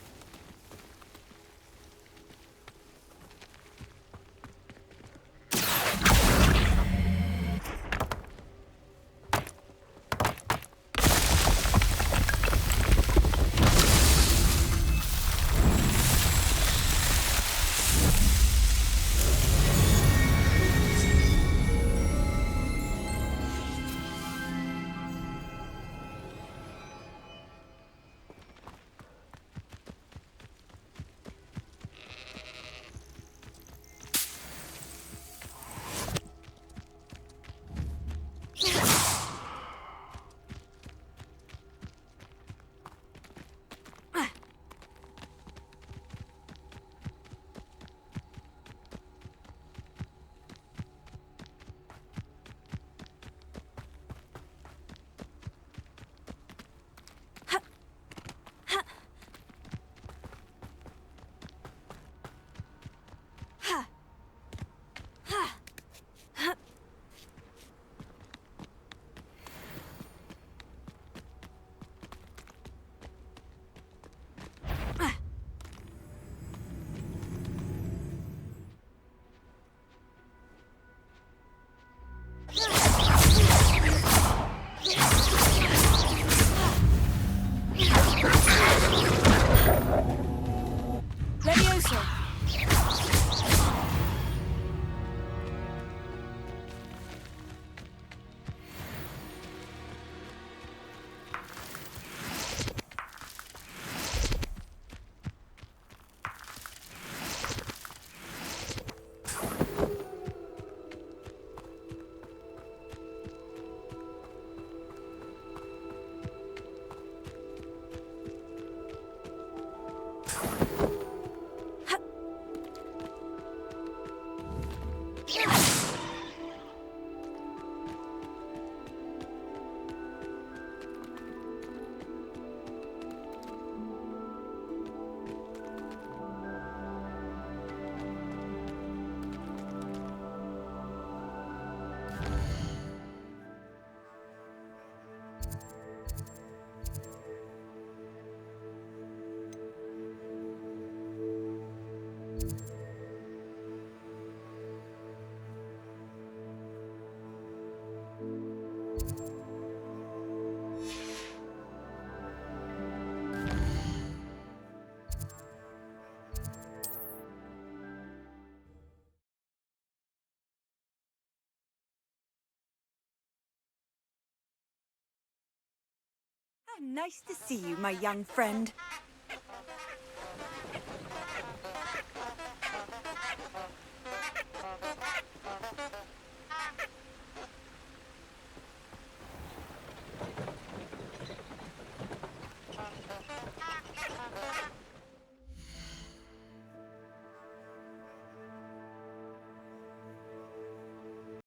Nice to see you, my young friend.